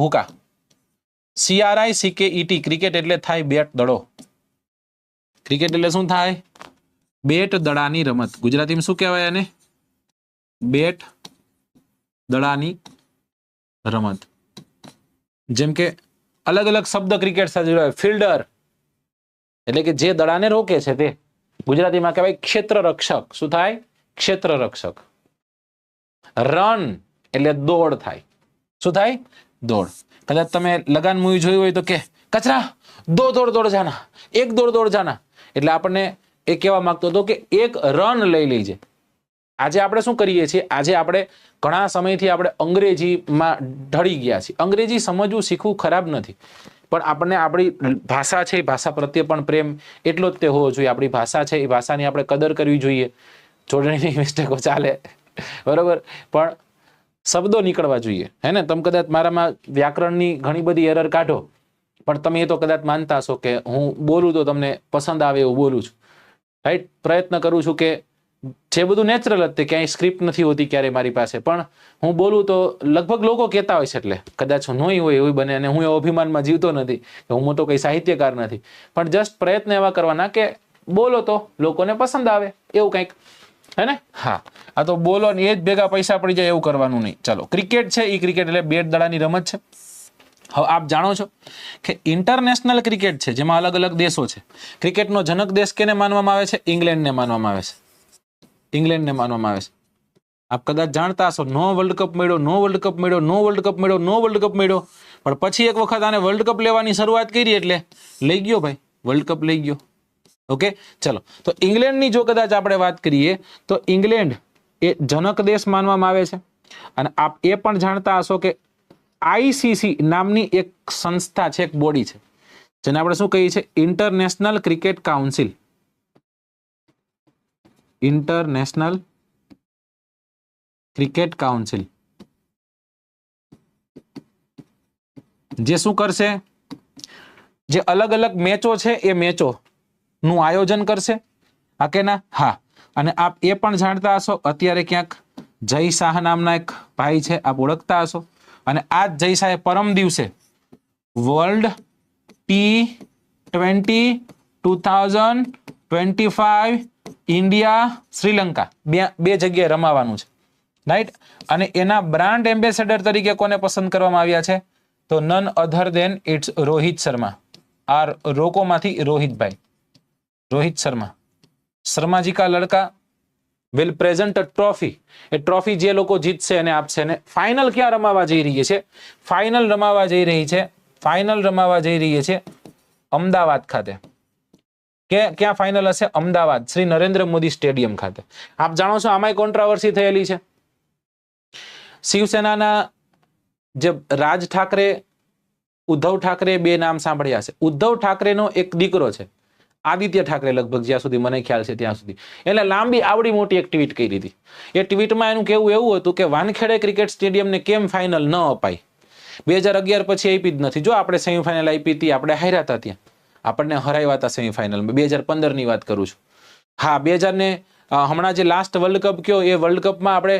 ભૂકા. CRICKET cricket એટલે થાય બેટ દડો. ક્રિકેટ એટલે શું થાય? બેટ દડાની રમત. ગુજરાતીમાં શું કહેવાય એને? બેટ દડાની રમત. જેમ કે અલગ અલગ શબ્દ ક્રિકેટ સાથે જોડાય. ફિલ્ડર એટલે કે જે દડાને રોકે છે તે. ગુજરાતીમાં કહેવાય ક્ષેત્ર રક્ષક. શું થાય? ક્ષેત્ર રક્ષક. રન એટલે દોડ થાય. શું થાય? દોડ. કદાચ તમે લગાન મૂવી જોયું હોય તો કે કચરા દો દોડ દોડ જાના, એક દોડ દોડ જાના. એટલે આપણને એ કહેવા માંગતો હતો કે એક રન લઈ લેજે. આજે આપણે શું કરીએ છીએ? આજે આપણે ઘણા સમયથી આપણે અંગ્રેજીમાં ઢળી ગયા છીએ. અંગ્રેજી સમજવું શીખવું ખરાબ નથી, પણ આપણને આપણી ભાષા છે એ ભાષા પ્રત્યે પણ પ્રેમ એટલો જ તે હોવો જોઈએ. આપણી ભાષા છે એ ભાષાની આપણે કદર કરવી જોઈએ. જોડણીની મિસ્ટેકો ચાલે, બરોબર, પણ શબ્દો નીકળવા જોઈએ. હે ને? તમે કદાચ મારામાં વ્યાકરણની ઘણી બધી એરર કાઢો, પણ તમે એ તો કદાચ માનતા હશો કે હું બોલું તો તમને પસંદ આવે એવું બોલું છું. રાઈટ? પ્રયત્ન કરું છું કે જે બધું નેચરલ જ તે, ક્યાંય સ્ક્રિપ્ટ નથી હોતી ક્યારેય મારી પાસે, પણ હું બોલું તો લગભગ લોકો કહેતા હોય છે, એટલે કદાચ નહીં હોય એવું બને. અને હું એ અભિમાનમાં જીવતો નથી કે હું મોટો કંઈ સાહિત્યકાર નથી, પણ જસ્ટ પ્રયત્ન એવા કરવાના કે બોલો તો લોકોને પસંદ આવે એવું કંઈક. હે ને? હા, આ તો બોલો ને એ જ ભેગા પૈસા પડી જાય એવું કરવાનું નહીં. ચાલો, ક્રિકેટ છે એ ક્રિકેટ એટલે બેટ દડાની રમત છે. હવે આપ જાણો છો કે ઇન્ટરનેશનલ ક્રિકેટ છે જેમાં અલગ અલગ દેશો છે. ક્રિકેટનો જનક દેશ કેને માનવામાં આવે છે? ઇંગ્લેન્ડને માનવામાં આવે છે. ઇંગ્લેન્ડને માનવામાં આવે છે. આપ કદાચ જાણતા હશો, નો વર્લ્ડ કપ મળ્યો, નો વર્લ્ડ કપ મળ્યો, નો વર્લ્ડ કપ મળ્યો, નો વર્લ્ડ કપ મળ્યો. પણ પછી એક વખત આને વર્લ્ડ કપ લેવાની શરૂઆત કરી એટલે લઈ ગયો ભાઈ, વર્લ્ડ કપ લઈ ગયો. ઓકે, ચલો. તો ઇંગ્લેન્ડની જો કદાચ આપણે વાત કરીએ તો ઇંગ્લેન્ડ એ જનક દેશ માનવામાં આવે છે. અને આપ એ પણ જાણતા હશો કે ICC નામની એક સંસ્થા છે, એક બોડી છે, જેને આપણે શું કહીએ છીએ? International cricket council. International cricket council જે શું કરશે? જે અલગ અલગ મેચો છે એ મેચો નું આયોજન કરશે. હા કે ના? હા. અને આપ એ પણ જાણતા હશો, અત્યારે ક્યાંક જય શાહ નામના એક ભાઈ છે, આપ ઓળખતા હશો. અને આ જ જય શાહે પરમ દિવસે વર્લ્ડ T20 2025 ઇન્ડિયા શ્રીલંકા બે જગ્યાએ રમાવાનું છે. રાઈટ? અને એના બ્રાન્ડ એમ્બેસેડર તરીકે કોને પસંદ કરવામાં આવ્યા છે? તો none other than it's Rohit Sharma. આ રોકોમાંથી રોહિતભાઈ, રોહિત શર્મા. શર્માજી કા લડકા વિલ પ્રેઝન્ટ અ ટ્રોફી. એ ટ્રોફી જે લોકો જીતશે એને આપશે. અને ફાઇનલ ક્યાં રમાવા જઈ રહી છે? ફાઇનલ રમાવા જઈ રહી છે, ફાઇનલ રમાવા જઈ રહી છે અમદાવાદ ખાતે. કે ક્યાં ફાઇનલ હશે? અમદાવાદ, શ્રી નરેન્દ્ર મોદી સ્ટેડિયમ ખાતે. આપ જાણો છો આમાંય કોન્ટ્રાવર્સી થયેલી છે. શિવસેનાના જે રાજ ઠાકરે, ઉદ્ધવ ઠાકરે, બે નામ સાંભળ્યા છે. ઉદ્ધવ ઠાકરેનો એક દીકરો છે આદિત્ય ઠાકરે, લગભગ જ્યાં સુધી મને ખ્યાલ છે ત્યાં સુધી. એટલે લાંબી આવડી મોટી એક ટ્વીટ કરી હતી. એ ટ્વીટમાં એનું કહેવું એવું હતું કે વાનખેડે ક્રિકેટ સ્ટેડિયમને કેમ ફાઇનલ ન અપાય? 2011 પછી આપી જ નથી. જો આપણે સેમીફાઇનલ આપી હતી, આપણે હાર્યા હતા, ત્યાં આપણને હરાવ્યા હતા સેમીફાઇનલમાં. 2015 ની વાત કરું છું. હા, 2000 હમણાં જે લાસ્ટ વર્લ્ડ કપ કયો એ વર્લ્ડ કપમાં આપણે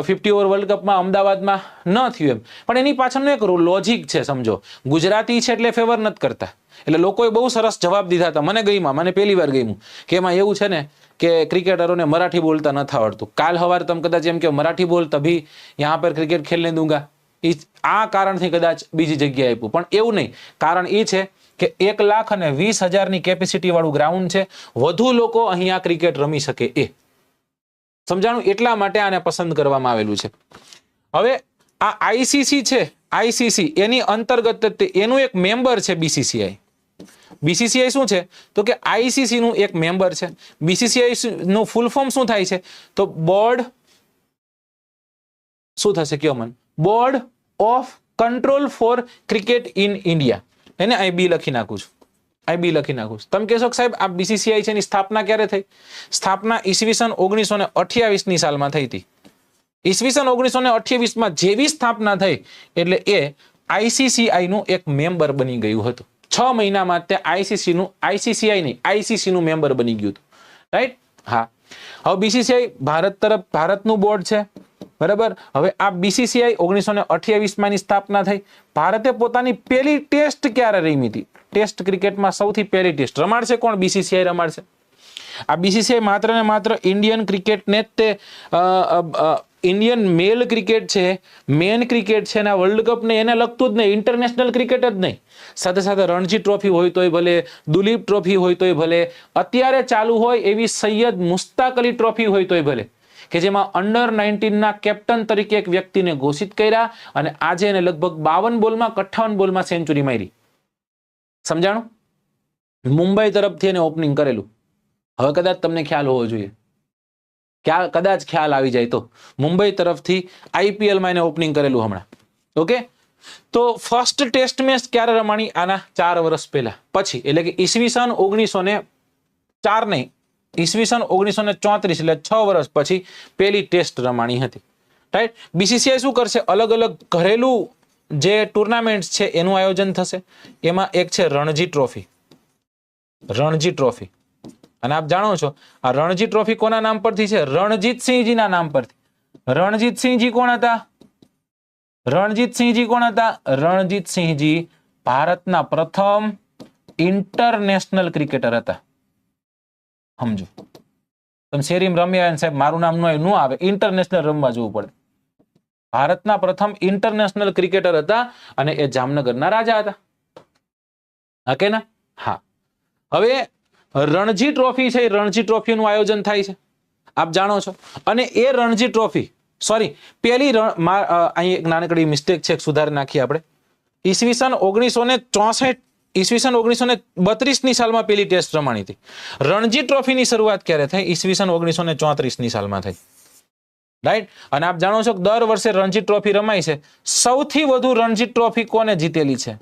50 ઓવર વર્લ્ડ કપમાં અમદાવાદમાં ન થયું એમ. પણ એની પાછળનું એક લોજિક છે, સમજો. ગુજરાતી છે એટલે ફેવર નથી કરતા. એટલે લોકોએ બહુ સરસ જવાબ દીધા હતા. મને ગઈમાં, મને પહેલી વાર ગઈમું કે એમાં એવું છે ને કે ક્રિકેટરોને મરાઠી બોલતા નથી આવડતું. કાલ સવારે તમે કદાચ એમ કે મરાઠી બોલ તભી યહાં પર ક્રિકેટ ખેલને દૂંગા, આ કારણથી કદાચ બીજી જગ્યાએ આપ્યું. પણ એવું નહીં. કારણ એ છે કે 1,20,000ની કેપેસિટી વાળું ગ્રાઉન્ડ છે. વધુ લોકો અહીંયા ક્રિકેટ રમી શકે એ સમજાણું. એટલા માટે આને પસંદ કરવામાં આવેલું છે. હવે આ ICC છે, ICC એની અંતર્ગત એનું એક મેમ્બર છે BCCI. BCCI શું છે? તો કે ICC નું એક મેમ્બર છે. BCCI નું ફૂલ ફોર્મ શું થાય છે? તો બોર્ડ શું થશે કયો મન? Board of control for cricket in India. એને IB લખી નાખું છું. IB લખી નાખું છું. તમે કહેશો કે સાહેબ આ BCCI છે એની સ્થાપના ક્યારે થઈ? સ્થાપના ઈસવીસન 1928ની સાલમાં થઈ હતી. ઈસવીસન 1928માં જેવી સ્થાપના થઈ એટલે એ ICCI નું એક મેમ્બર બની ગયું હતું. 6 મહિનામાં તે ICCI નહીં, ICC નું મેમ્બર બની ગયું હતું. રાઈટ? હા. હવે BCCI ભારતનું બોર્ડ છે. બરાબર. હવે આ બીસીસીઆઈ 1928 ની સ્થાપના થઈ. ભારતે પોતાની પહેલી ટેસ્ટ ક્યારે રમી હતી? ટેસ્ટ ક્રિકેટમાં સૌથી પહેલી ટેસ્ટ રમાડશે કોણ? બીસીસીઆઈ રમાડશે. આ બીસીસીઆઈ માત્ર ને માત્ર ઇન્ડિયન ક્રિકેટને તે ઇન્ડિયન મેલ ક્રિકેટ છે, મેન ક્રિકેટ છે, અને વર્લ્ડ કપ ને એને લગતું જ નહીં, ઇન્ટરનેશનલ ક્રિકેટ જ નહીં, સાથે સાથે રણજી ટ્રોફી હોય તોય ભલે, દુલીપ ટ્રોફી હોય તોય ભલે, અત્યારે ચાલુ હોય એવી સૈયદ મુશ્તાક અલી ટ્રોફી હોય તોય ભલે, કે જેમાં અંડર 19 ના કેપ્ટન તરીકે એક વ્યક્તિને ઘોષિત કર્યા અને આજે એને લગભગ 52 બોલમાં 58 બોલમાં સેન્ચુરી મારી. સમજાણું? મુંબઈ તરફથી એને ઓપનિંગ કરેલું. હવે કદાચ તમને ખ્યાલ હોવો જોઈએ, કદાચ ખ્યાલ આવી જાય તો મુંબઈ તરફથી આઈપીએલમાં એને ઓપનિંગ કરેલું હમણાં. ઓકે, તો ફર્સ્ટ ટેસ્ટ મેચ ક્યારે રમાણી? આના 4 વર્ષ પહેલા. પછી એટલે કે ઈસવીસન 1904 નહીં, ઈસવીસન 1934 એટલે 6 વર્ષ પછી પહેલી ટેસ્ટ રમાણી હતી. રાઈટ. બીસીસીઆઈ શું કરશે? અલગ અલગ ઘરેલું જે ટુર્નામેન્ટ છે એનું આયોજન થશે. એમાં એક છે રણજી ટ્રોફી. રણજી ટ્રોફી, અને આપ જાણો છો આ રણજી ટ્રોફી કોના નામ પરથી છે? રણજીતસિંહજીના નામ પરથી. રણજીતસિંહજી કોણ હતા? રણજીતસિંહજી કોણ હતા? રણજીતસિંહજી ભારતના પ્રથમ ઇન્ટરનેશનલ ક્રિકેટર હતા. સમજો, તમે શેરીમ રમ્યા સાહેબ મારું નામ ન આવે, ઇન્ટરનેશનલ રમવા જવું પડે. ભારતના પ્રથમ ઇન્ટરનેશનલ ક્રિકેટર હતા અને એ જામનગરના રાજા હતા. ઓકે ના? હા. હવે રણજી ટ્રોફી છે, રણજી ટ્રોફીનું આયોજન થાય છે, આપ જાણો છો. અને એ રણજી ટ્રોફી, સોરી, પેલી અહીં એક નાનકડી મિસ્ટેક છે, સુધારી નાખીએ આપણે. ઈસવીસન 1964 ઈસવીસન 1932 ની સાલમાં પેલી ટેસ્ટ રમાણી હતી. રણજી ટ્રોફીની શરૂઆત ક્યારે થઈ? ઈસવીસન 1934 ની સાલમાં થઈ. રાઈટ. અને આપ જાણો છો કે દર વર્ષે રણજી ટ્રોફી રમાય છે. સૌથી વધુ રણજી ટ્રોફી કોને જીતેલી છે?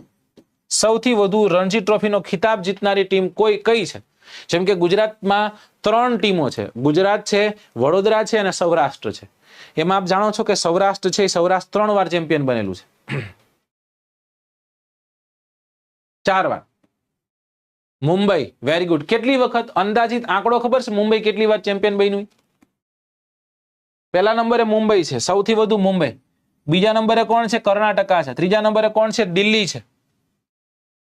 સૌથી વધુ રણજી ટ્રોફીનો ખિતાબ જીતનારી ટીમ કઈ છે? જેમ કે ગુજરાતમાં 3 ટીમો છે. ગુજરાત છે, વડોદરા છે અને સૌરાષ્ટ્ર છે. એમાં આપ જાણો છો કે સૌરાષ્ટ્ર છે, સૌરાષ્ટ્ર 3 વાર ચેમ્પિયન બનેલું છે. 4 વાર. Mumbai, very good. કેટલી વખત? અંદાજિત આંકડો ખબર છે મુંબઈ કેટલી વાર ચેમ્પિયન બન્યું? પહેલા નંબરે મુંબઈ છે, સૌથી વધુ મુંબઈ. બીજા નંબરે કોણ છે? કર્ણાટકા છે. ત્રીજા નંબરે કોણ છે? દિલ્હી છે.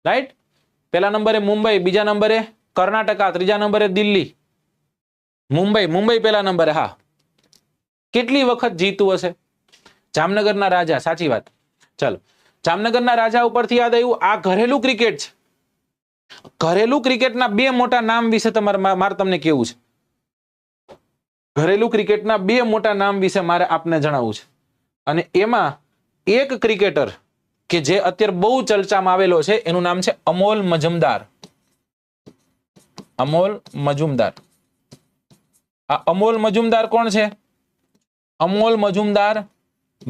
રાઈટ. પહેલા નંબરે મુંબઈ, બીજા નંબરે કર્ણાટકા, ત્રીજા નંબરે દિલ્હી. મુંબઈ પહેલા નંબરે. હા. કેટલી વખત જીતું હશે? જામનગરના રાજા. સાચી વાત. ચલો, જામનગરના રાજા ઉપરથી યાદ આવ્યું, આ ઘરેલું ક્રિકેટ છે. ઘરેલું ક્રિકેટના 2 મોટા નામ વિશે મારે તમને કેવું છે. ઘરેલું ક્રિકેટના 2 મોટા નામ વિશે મારે આપને જણાવવું છે. અને એમાં એક ક્રિકેટર કે જે અત્યારે બહુ ચર્ચામાં આવેલો છે એનું નામ છે અમોલ મજુમદાર. અમોલ મજુમદાર. આ અમોલ મજુમદાર કોણ છે? અમોલ મજુમદાર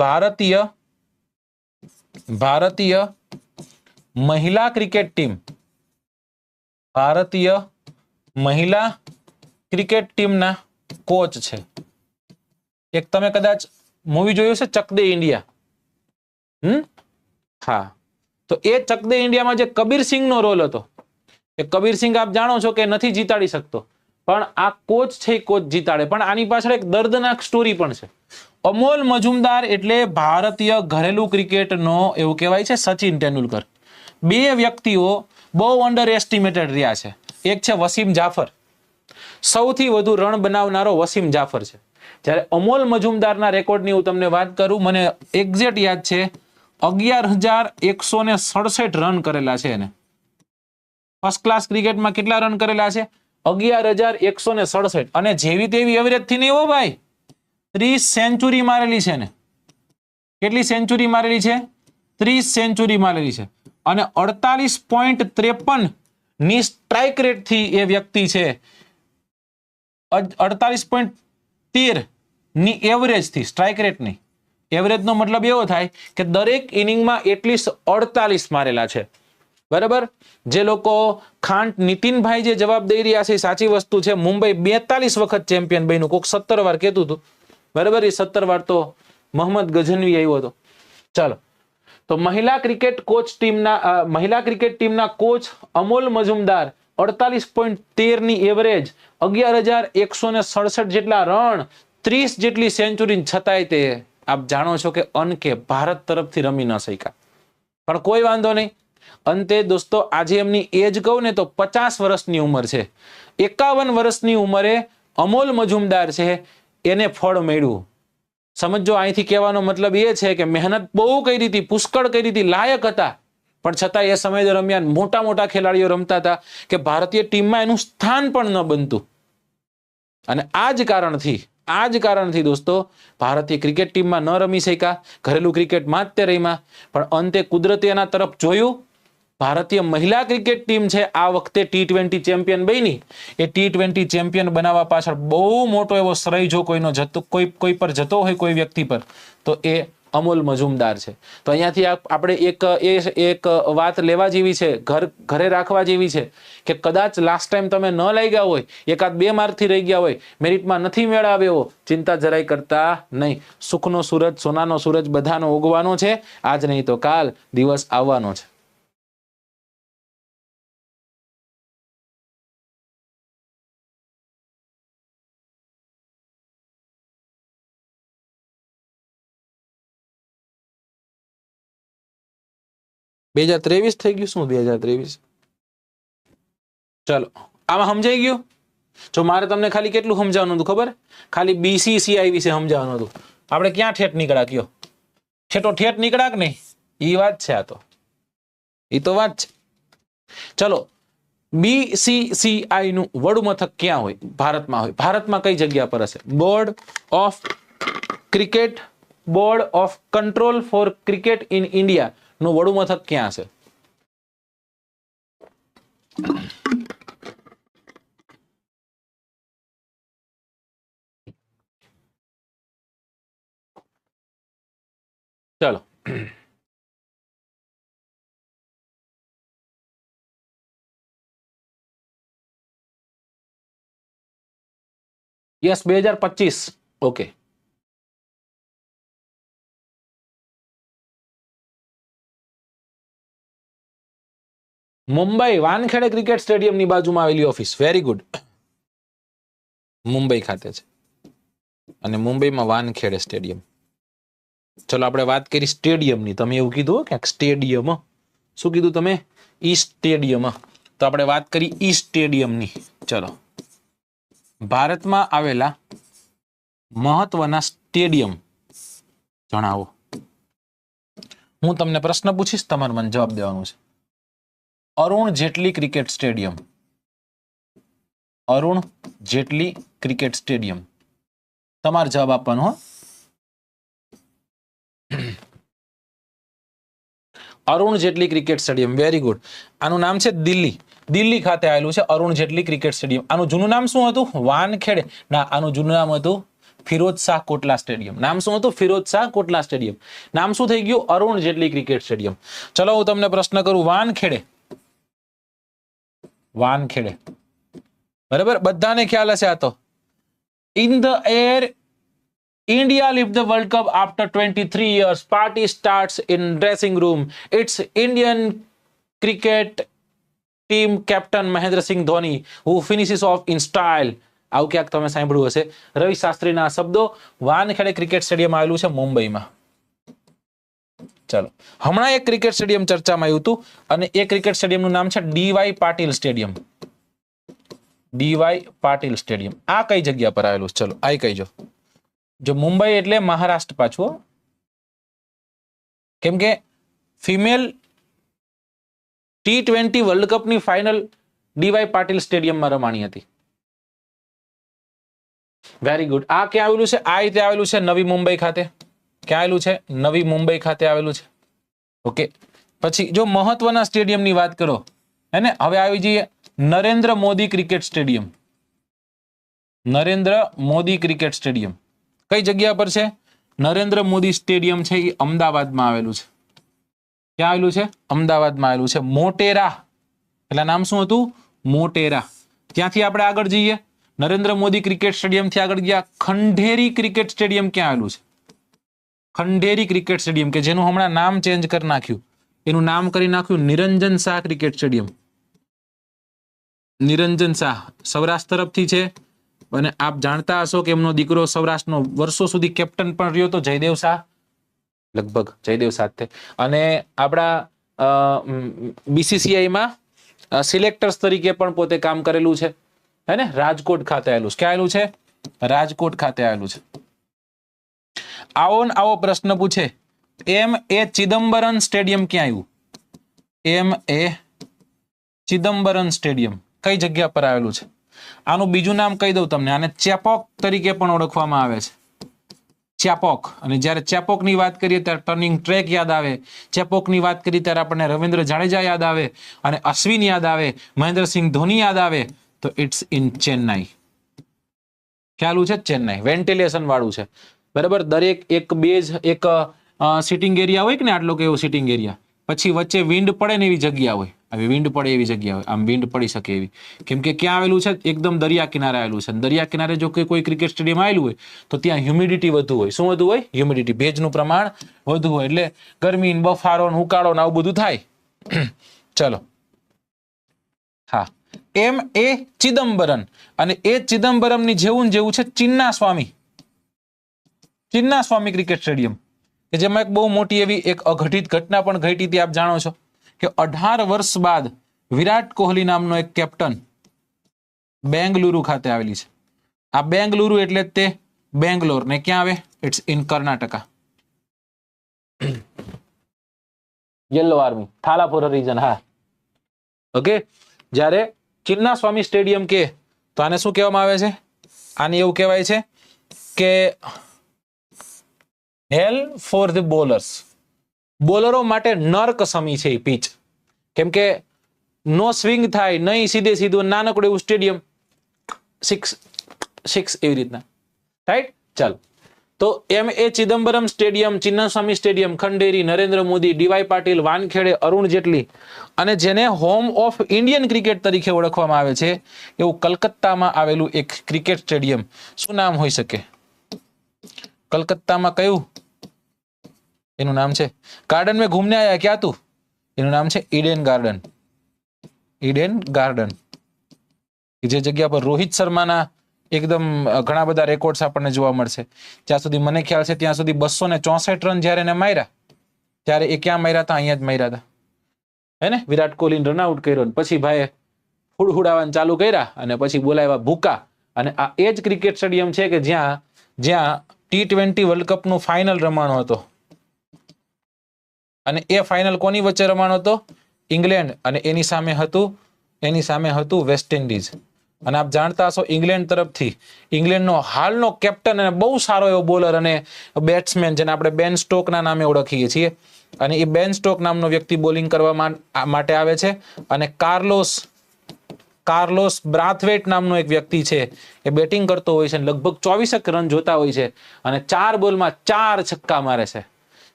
ભારતીય મહિલા ક્રિકેટ ટીમ, ભારતીય મહિલા ક્રિકેટ ટીમના કોચ છે. એક તમે કદાચ મૂવી જોયું છે ચક દે ઇન્ડિયા. હા. તો એ ચક દે ઇન્ડિયામાં જે કબીરસિંહનો રોલ હતો, એ કબીરસિંહ આપ જાણો છો કે નથી જીતાડી શકતો, પણ આ કોચ છે કોચ જીતાડે. પણ આની પાછળ એક દર્દનાક સ્ટોરી પણ છે. અમોલ મજુમદાર એટલે ભારતીય ઘરેલું ક્રિકેટનો એવું કહેવાય છે સચિન તેંડુલકર. 2 વ્યક્તિઓ બહુ અંડર એસ્ટિમેટેડ રહ્યા છે. એક છે વસીમ જાફર, સૌથી વધુ રન બનાવનારો વસીમ જાફર છે. જ્યારે અમોલ મજુમદારના રેકોર્ડની હું તમને વાત કરું, મને એક્ઝેક્ટ યાદ છે 11,167 રન કરેલા છે એને. ફર્સ્ટ ક્લાસ ક્રિકેટમાં કેટલા રન કરેલા છે? 11,167. અને જેવી તેવી એવરેજ થી નહીં હો ભાઈ, 30 સેન્ચુરી મારેલી છે ને. કેટલી સેન્ચુરી મારેલી છે? 30 સેન્ચુરી મારેલી છે. અને 48.53 ની સ્ટ્રાઇક રેટ થી એ વ્યક્તિ છે 48.13 ની એવરેજ થી, સ્ટ્રાઇક રેટ નહીં, એવરેજ નો મતલબ એવો થાય કે દરેક ઇનિંગમાં એટલીસ્ટ 48 મારેલા છે. બરાબર. જે લોકો નીતિનભાઈ જે જવાબ દઈ રહ્યા છે સાચી વસ્તુ છે. મુંબઈ 42 વખત ચેમ્પિયન બન્યું, કોક 17 વાર કહેતું હતું. બરાબર. એ 17 વાર તો મોહમ્મદ ગઝનવી આવ્યો હતો. ચાલો, તો મહિલા ક્રિકેટ ટીમના કોચ અમોલ મજુમદાર 48.13 ની એવરેજ, 11,167 જેટલા રન, 30 જેટલી સેન્ચુરી છતાંય તે આપ જાણો છો કે અનકે ભારત તરફથી રમી ન શક્યા. પણ કોઈ વાંધો નહીં. અંતે દોસ્તો આજે એમની એજ કહું ને તો 50 વર્ષની ઉંમર છે. 51 વર્ષની ઉંમરે અમોલ મજુમદાર છે એને ફળ મળ્યું. સમજો, અહીંથી કહેવાનો મતલબ એ છે કે મહેનત બહુ કરી હતી, પુષ્કળ કરી હતી, લાયક હતા, પણ છતાં એ સમય દરમિયાન મોટા મોટા ખેલાડીઓ રમતા હતા કે ભારતીય ટીમમાં એનું સ્થાન પણ ન બનતું. અને આ જ કારણથી દોસ્તો ભારતીય ક્રિકેટ ટીમમાં ન રમી શક્યા, ઘરેલું ક્રિકેટમાં જ તે રમ્યા. પણ અંતે કુદરતે એના તરફ જોયું. ભારતીય મહિલા ક્રિકેટ ટીમ છે આ વખતે T20 ચેમ્પિયન બની. એ T20 ચેમ્પિયન બનાવવા પાછળ બહુ મોટો એવો શ્રેય જો કોઈનો જતો કોઈ પર જતો હોય, કોઈ વ્યક્તિ પર, તો એ અમોલ મજુમદાર છે. તો અહીંયાથી આપણે એક વાત લેવા જેવી છે, ઘરે રાખવા જેવી છે કે કદાચ લાસ્ટ ટાઈમ તમે ન લઈ ગયા હોય, એકાદ 2 માર્કથી રહી ગયા હોય, મેરિટમાં નથી મેળ આવ્યો, ચિંતા જરાય કરતા નહીં. સુખનો સૂરજ, સોનાનો સૂરજ બધાનો ઉગવાનો છે. આજ નહીં તો કાલ દિવસ આવવાનો છે. બે 2023 થઈ ગયું? શું 2023? ચલો, આમાં સમજાઈ ગયું? જો મારે તમને ખાલી કેટલું સમજાવવાનું હતું ખબર? ખાલી BCCI વિશે સમજાવવાનું હતું. આપણે ક્યાં ઠેઠ નીકળ્યા? કયો ઠેઠ નીકળ્યા કે નહીં? એ વાત છે. આ તો એ તો વાત છે. ચલો, BCCI નું વડું મથક ક્યાં હોય? ભારતમાં હોય. ભારતમાં કઈ જગ્યા પર હશે? Board of control for cricket in India નું વડું મથક ક્યાં હશે? ચલો, yes, 2025. Okay. Mumbai Wankhede cricket સ્ટેડિયમની બાજુમાં આવેલી ઓફિસ. Very good. મુંબઈ ખાતે છે અને મુંબઈમાં વાનખેડે સ્ટેડિયમ. ચલો, આપણે વાત કરી સ્ટેડિયમની. તમે એવું કીધું કે સ્ટેડિયમ. શું કીધું તમે? ઈ સ્ટેડિયમ. તો આપણે વાત કરી ઈ સ્ટેડિયમની. ચલો, ભારતમાં આવેલા મહત્વના સ્ટેડિયમ જણાવો. હું તમને પ્રશ્ન પૂછીશ, તમારે મને જવાબ દેવાનું છે. અરુણ જેટલી ક્રિકેટ સ્ટેડિયમ. અરુણ જેટલી ક્રિકેટ સ્ટેડિયમ. તમારે જવાબ આપવાનો હો. અરુણ જેટલી ક્રિકેટ સ્ટેડિયમ. Very good. આનું નામ છે દિલ્હી ખાતે આવેલું છે અરુણ જેટલી ક્રિકેટ સ્ટેડિયમ. આનું જૂનું નામ શું હતું? વાનખેડે. ના, આનું જૂનું નામ હતું ફિરોજ શાહ કોટલા સ્ટેડિયમ. નામ શું હતું? ફિરોજ શાહ કોટલા સ્ટેડિયમ. નામ શું થઈ ગયું? અરુણ જેટલી ક્રિકેટ સ્ટેડિયમ. ચલો, હું તમને પ્રશ્ન કરું. વાનખેડે. બરાબર, બધાને ખ્યાલ હશે આ તો. In the air India lift the World Cup after 23 years. Party starts in dressing room. It's Indian cricket team captain Mahendra Singh Dhoni who finishes off in style. આવું ક્યાંક તમે સાંભળ્યું હશે. રવિ શાસ્ત્રીના શબ્દો. વાનખેડે ક્રિકેટ સ્ટેડિયમ આવેલું છે મુંબઈમાં. ચલો, હમણાં એક ક્રિકેટ સ્ટેડિયમ ચર્ચામાં આવ્યું હતું અને એ ક્રિકેટ સ્ટેડિયમનું નામ છે D Y Patil stadium. D Y Patil stadium. આ કઈ જગ્યા પર આવેલું છે? ચલો, આ કહીજો. જો મુંબઈ એટલે મહારાષ્ટ્ર પાછું, કેમ કે ફિમેલ T20 વર્લ્ડ કપની ફાઇનલ ડીવાય પાટીલ સ્ટેડિયમમાં રમાણી હતી. Very good. આ ક્યાં આવેલું છે? આ રીતે આવેલું છે નવી મુંબઈ ખાતે. ક્યાં આવેલું છે? નવી મુંબઈ ખાતે આવેલું છે. ઓકે. પછી જો મહત્વના સ્ટેડિયમની વાત કરો, હે ને, હવે આવી જઈએ Narendra Modi cricket stadium. Narendra Modi cricket stadium કઈ જગ્યા પર છે? નરેન્દ્ર મોદી સ્ટેડિયમ છે એ અમદાવાદમાં આવેલું છે. ક્યાં આવેલું છે? અમદાવાદમાં આવેલું છે. મોટેરા. એટલે નામ શું હતું? મોટેરા. ત્યાંથી આપણે આગળ જઈએ. નરેન્દ્ર મોદી ક્રિકેટ સ્ટેડિયમ થી આગળ ગયા. ખંડેરી ક્રિકેટ સ્ટેડિયમ ક્યાં આવેલું છે? ખંડેરી ક્રિકેટ સ્ટેડિયમ, કે જેનું હમણાં નામ ચેન્જ કરી નાખ્યું. એનું નામ કરી નાખ્યું નિરંજન શાહ ક્રિકેટ સ્ટેડિયમ. નિરંજન શાહ સૌરાષ્ટ્ર તરફથી છે. અને આપ જાણતા હશો કે એમનો દીકરો સૌરાષ્ટ્રનો વર્ષો સુધી કેપ્ટન પણ રહ્યો તો જયદેવ શાહ, લગભગ જયદેવ શાહ. અને આપણા બીસીસીઆઈમાં સિલેક્ટર્સ તરીકે પણ પોતે કામ કરેલું છે, હે ને? રાજકોટ ખાતે આવેલું છે. ક્યાં આવેલું છે? રાજકોટ ખાતે આવેલું છે. આવો ને આવો પ્રશ્ન પૂછે, એ ચિદમ્બરમ સ્ટેડિયમ ક્યાં આવ્યું? એ ચિદમ્બરમ સ્ટેડિયમ કઈ જગ્યા પર આવેલું છે? આનું બીજું નામ કહી દઉં તમને, આને ચેપોક તરીકે પણ ઓળખવામાં આવે છે. ચેપોક. અને જ્યારે ચેપોકની વાત કરીએ ત્યારે ટર્નિંગ ટ્રેક યાદ આવે, ચેપોકની વાત કરીએ ત્યારે આપણને રવિન્દ્ર જાડેજા યાદ આવે, અને અશ્વિન યાદ આવે, મહેન્દ્રસિંહ ધોની યાદ આવે, તો ઇટ્સ ઇન ચેન્નાઈ. ખ્યાલ છે? ચેન્નાઈ વેન્ટિલેશન વાળું છે, બરાબર. દરેક એક બેઝ એક સિટિંગ એરિયા હોય કે ને, આટલો કે એવો સિટિંગ એરિયા, પછી વચ્ચે વિન્ડ પડે ને એવી જગ્યા હોય, આવી વિન્ડ પડે એવી જગ્યા હોય, આમ વિન્ડ પડી શકે એવી. કેમ કે ક્યાં આવેલું છે? એકદમ દરિયા કિનારે આવેલું છે. દરિયા કિનારે જો કોઈ ક્રિકેટ સ્ટેડિયમ આવેલું હોય તો ત્યાં હ્યુમિડિટી વધુ હોય. શું વધુ હોય? હ્યુમિડિટી, ભેજનું પ્રમાણ વધુ હોય, એટલે ગરમી, બફારો, ઉકાળો ને આવું બધું થાય. ચલો, હા, એ ચિદમ્બરમ. અને એ ચિદમ્બરમની જેવું છે ચિન્ના સ્વામી. ચિન્ના સ્વામી ક્રિકેટ સ્ટેડિયમ, કે જેમાં એક બહુ મોટી એવી એક અઘટિત ઘટના પણ ઘટી હતી. આપ જાણો છો કે 18 વર્ષ બાદ વિરાટ કોહલી નામનો એક કેપ્ટન બેંગલુરુ ખાતે આવેલી છે. આ બેંગલુરુ એટલે તે બેંગ્લોર, ને ક્યાં આવે? It's in Karnataka. Yellow army, Thala for a reason. હા, ઓકે. જ્યારે ચિન્ના સ્વામી સ્ટેડિયમ કે, તો આને શું કહેવામાં આવે છે? આને એવું કહેવાય છે કે હેલ ફોર ધ બોલર્સ. બોલરો માટે નર્ક સમી છે એ પીચ. કેમ કે નો સ્વિંગ થાય, નહીં સીધે સીધું, નાનકડું એવું સ્ટેડિયમ, સિક્સ એવી રીતના, રાઈટ? ચાલો, તો એ Chidambaram stadium, Chinnaswamy stadium, Khanderi, Narendra Modi, DY Patil, Wankhede, Arun Jaitley, અને જેને હોમ ઓફ ઇન્ડિયન ક્રિકેટ તરીકે ઓળખવામાં આવે છે એવું કલકત્તામાં આવેલું એક ક્રિકેટ સ્ટેડિયમ, શું નામ હોઈ શકે? કલકત્તામાં કયું એનું નામ છે? ગાર્ડન में घूमने आया क्या तू? એનું નામ છે ઈડેન ગાર્ડન. ઈડેન ગાર્ડન, જે જગ્યા પર રોહિત શર્માના એકદમ ઘણા બધા રેકોર્ડ્સ આપણને જોવા મળશે. જ્યાં સુધી મને ખ્યાલ છે ત્યાં સુધી 264 રન જ્યારે એને માર્યા, ત્યારે એ ક્યાં માર્યા હતા? અહીંયા જ માર્યા હતા, હે ને? વિરાટ કોહલીને રનઆઉટ કર્યો, પછી ભાઈએ હુડહુડાવાન ચાલુ કર્યા, અને પછી બોલાવ્યા ભૂકા. અને આ એ જ ક્રિકેટ સ્ટેડિયમ છે કે જ્યાં T20 વર્લ્ડ કપનું ફાઇનલ રમાણો હતો. અને એ ફાઇનલ કોની વચ્ચે રમાણો હતો? ઇંગ્લેન્ડ અને એની સામે હતું વેસ્ટ ઇન્ડિઝ. અને આપ જાણતા હશો ઇંગ્લેન્ડ તરફથી ઇંગ્લેન્ડનો હાલનો કેપ્ટન અને બહુ સારો એવો બોલર અને બેટ્સમેન, જેને આપણે બેન સ્ટોકના નામે ઓળખીએ છીએ, અને એ બેન સ્ટોક નામનો વ્યક્તિ બોલિંગ કરવા માટે આવે છે. અને કાર્લોસ બ્રાથવેટ નામનો એક વ્યક્તિ છે, એ બેટિંગ કરતો હોય છે, લગભગ 24 રન જોતા હોય છે, અને 4 બોલમાં 4 છક્કા મારે છે.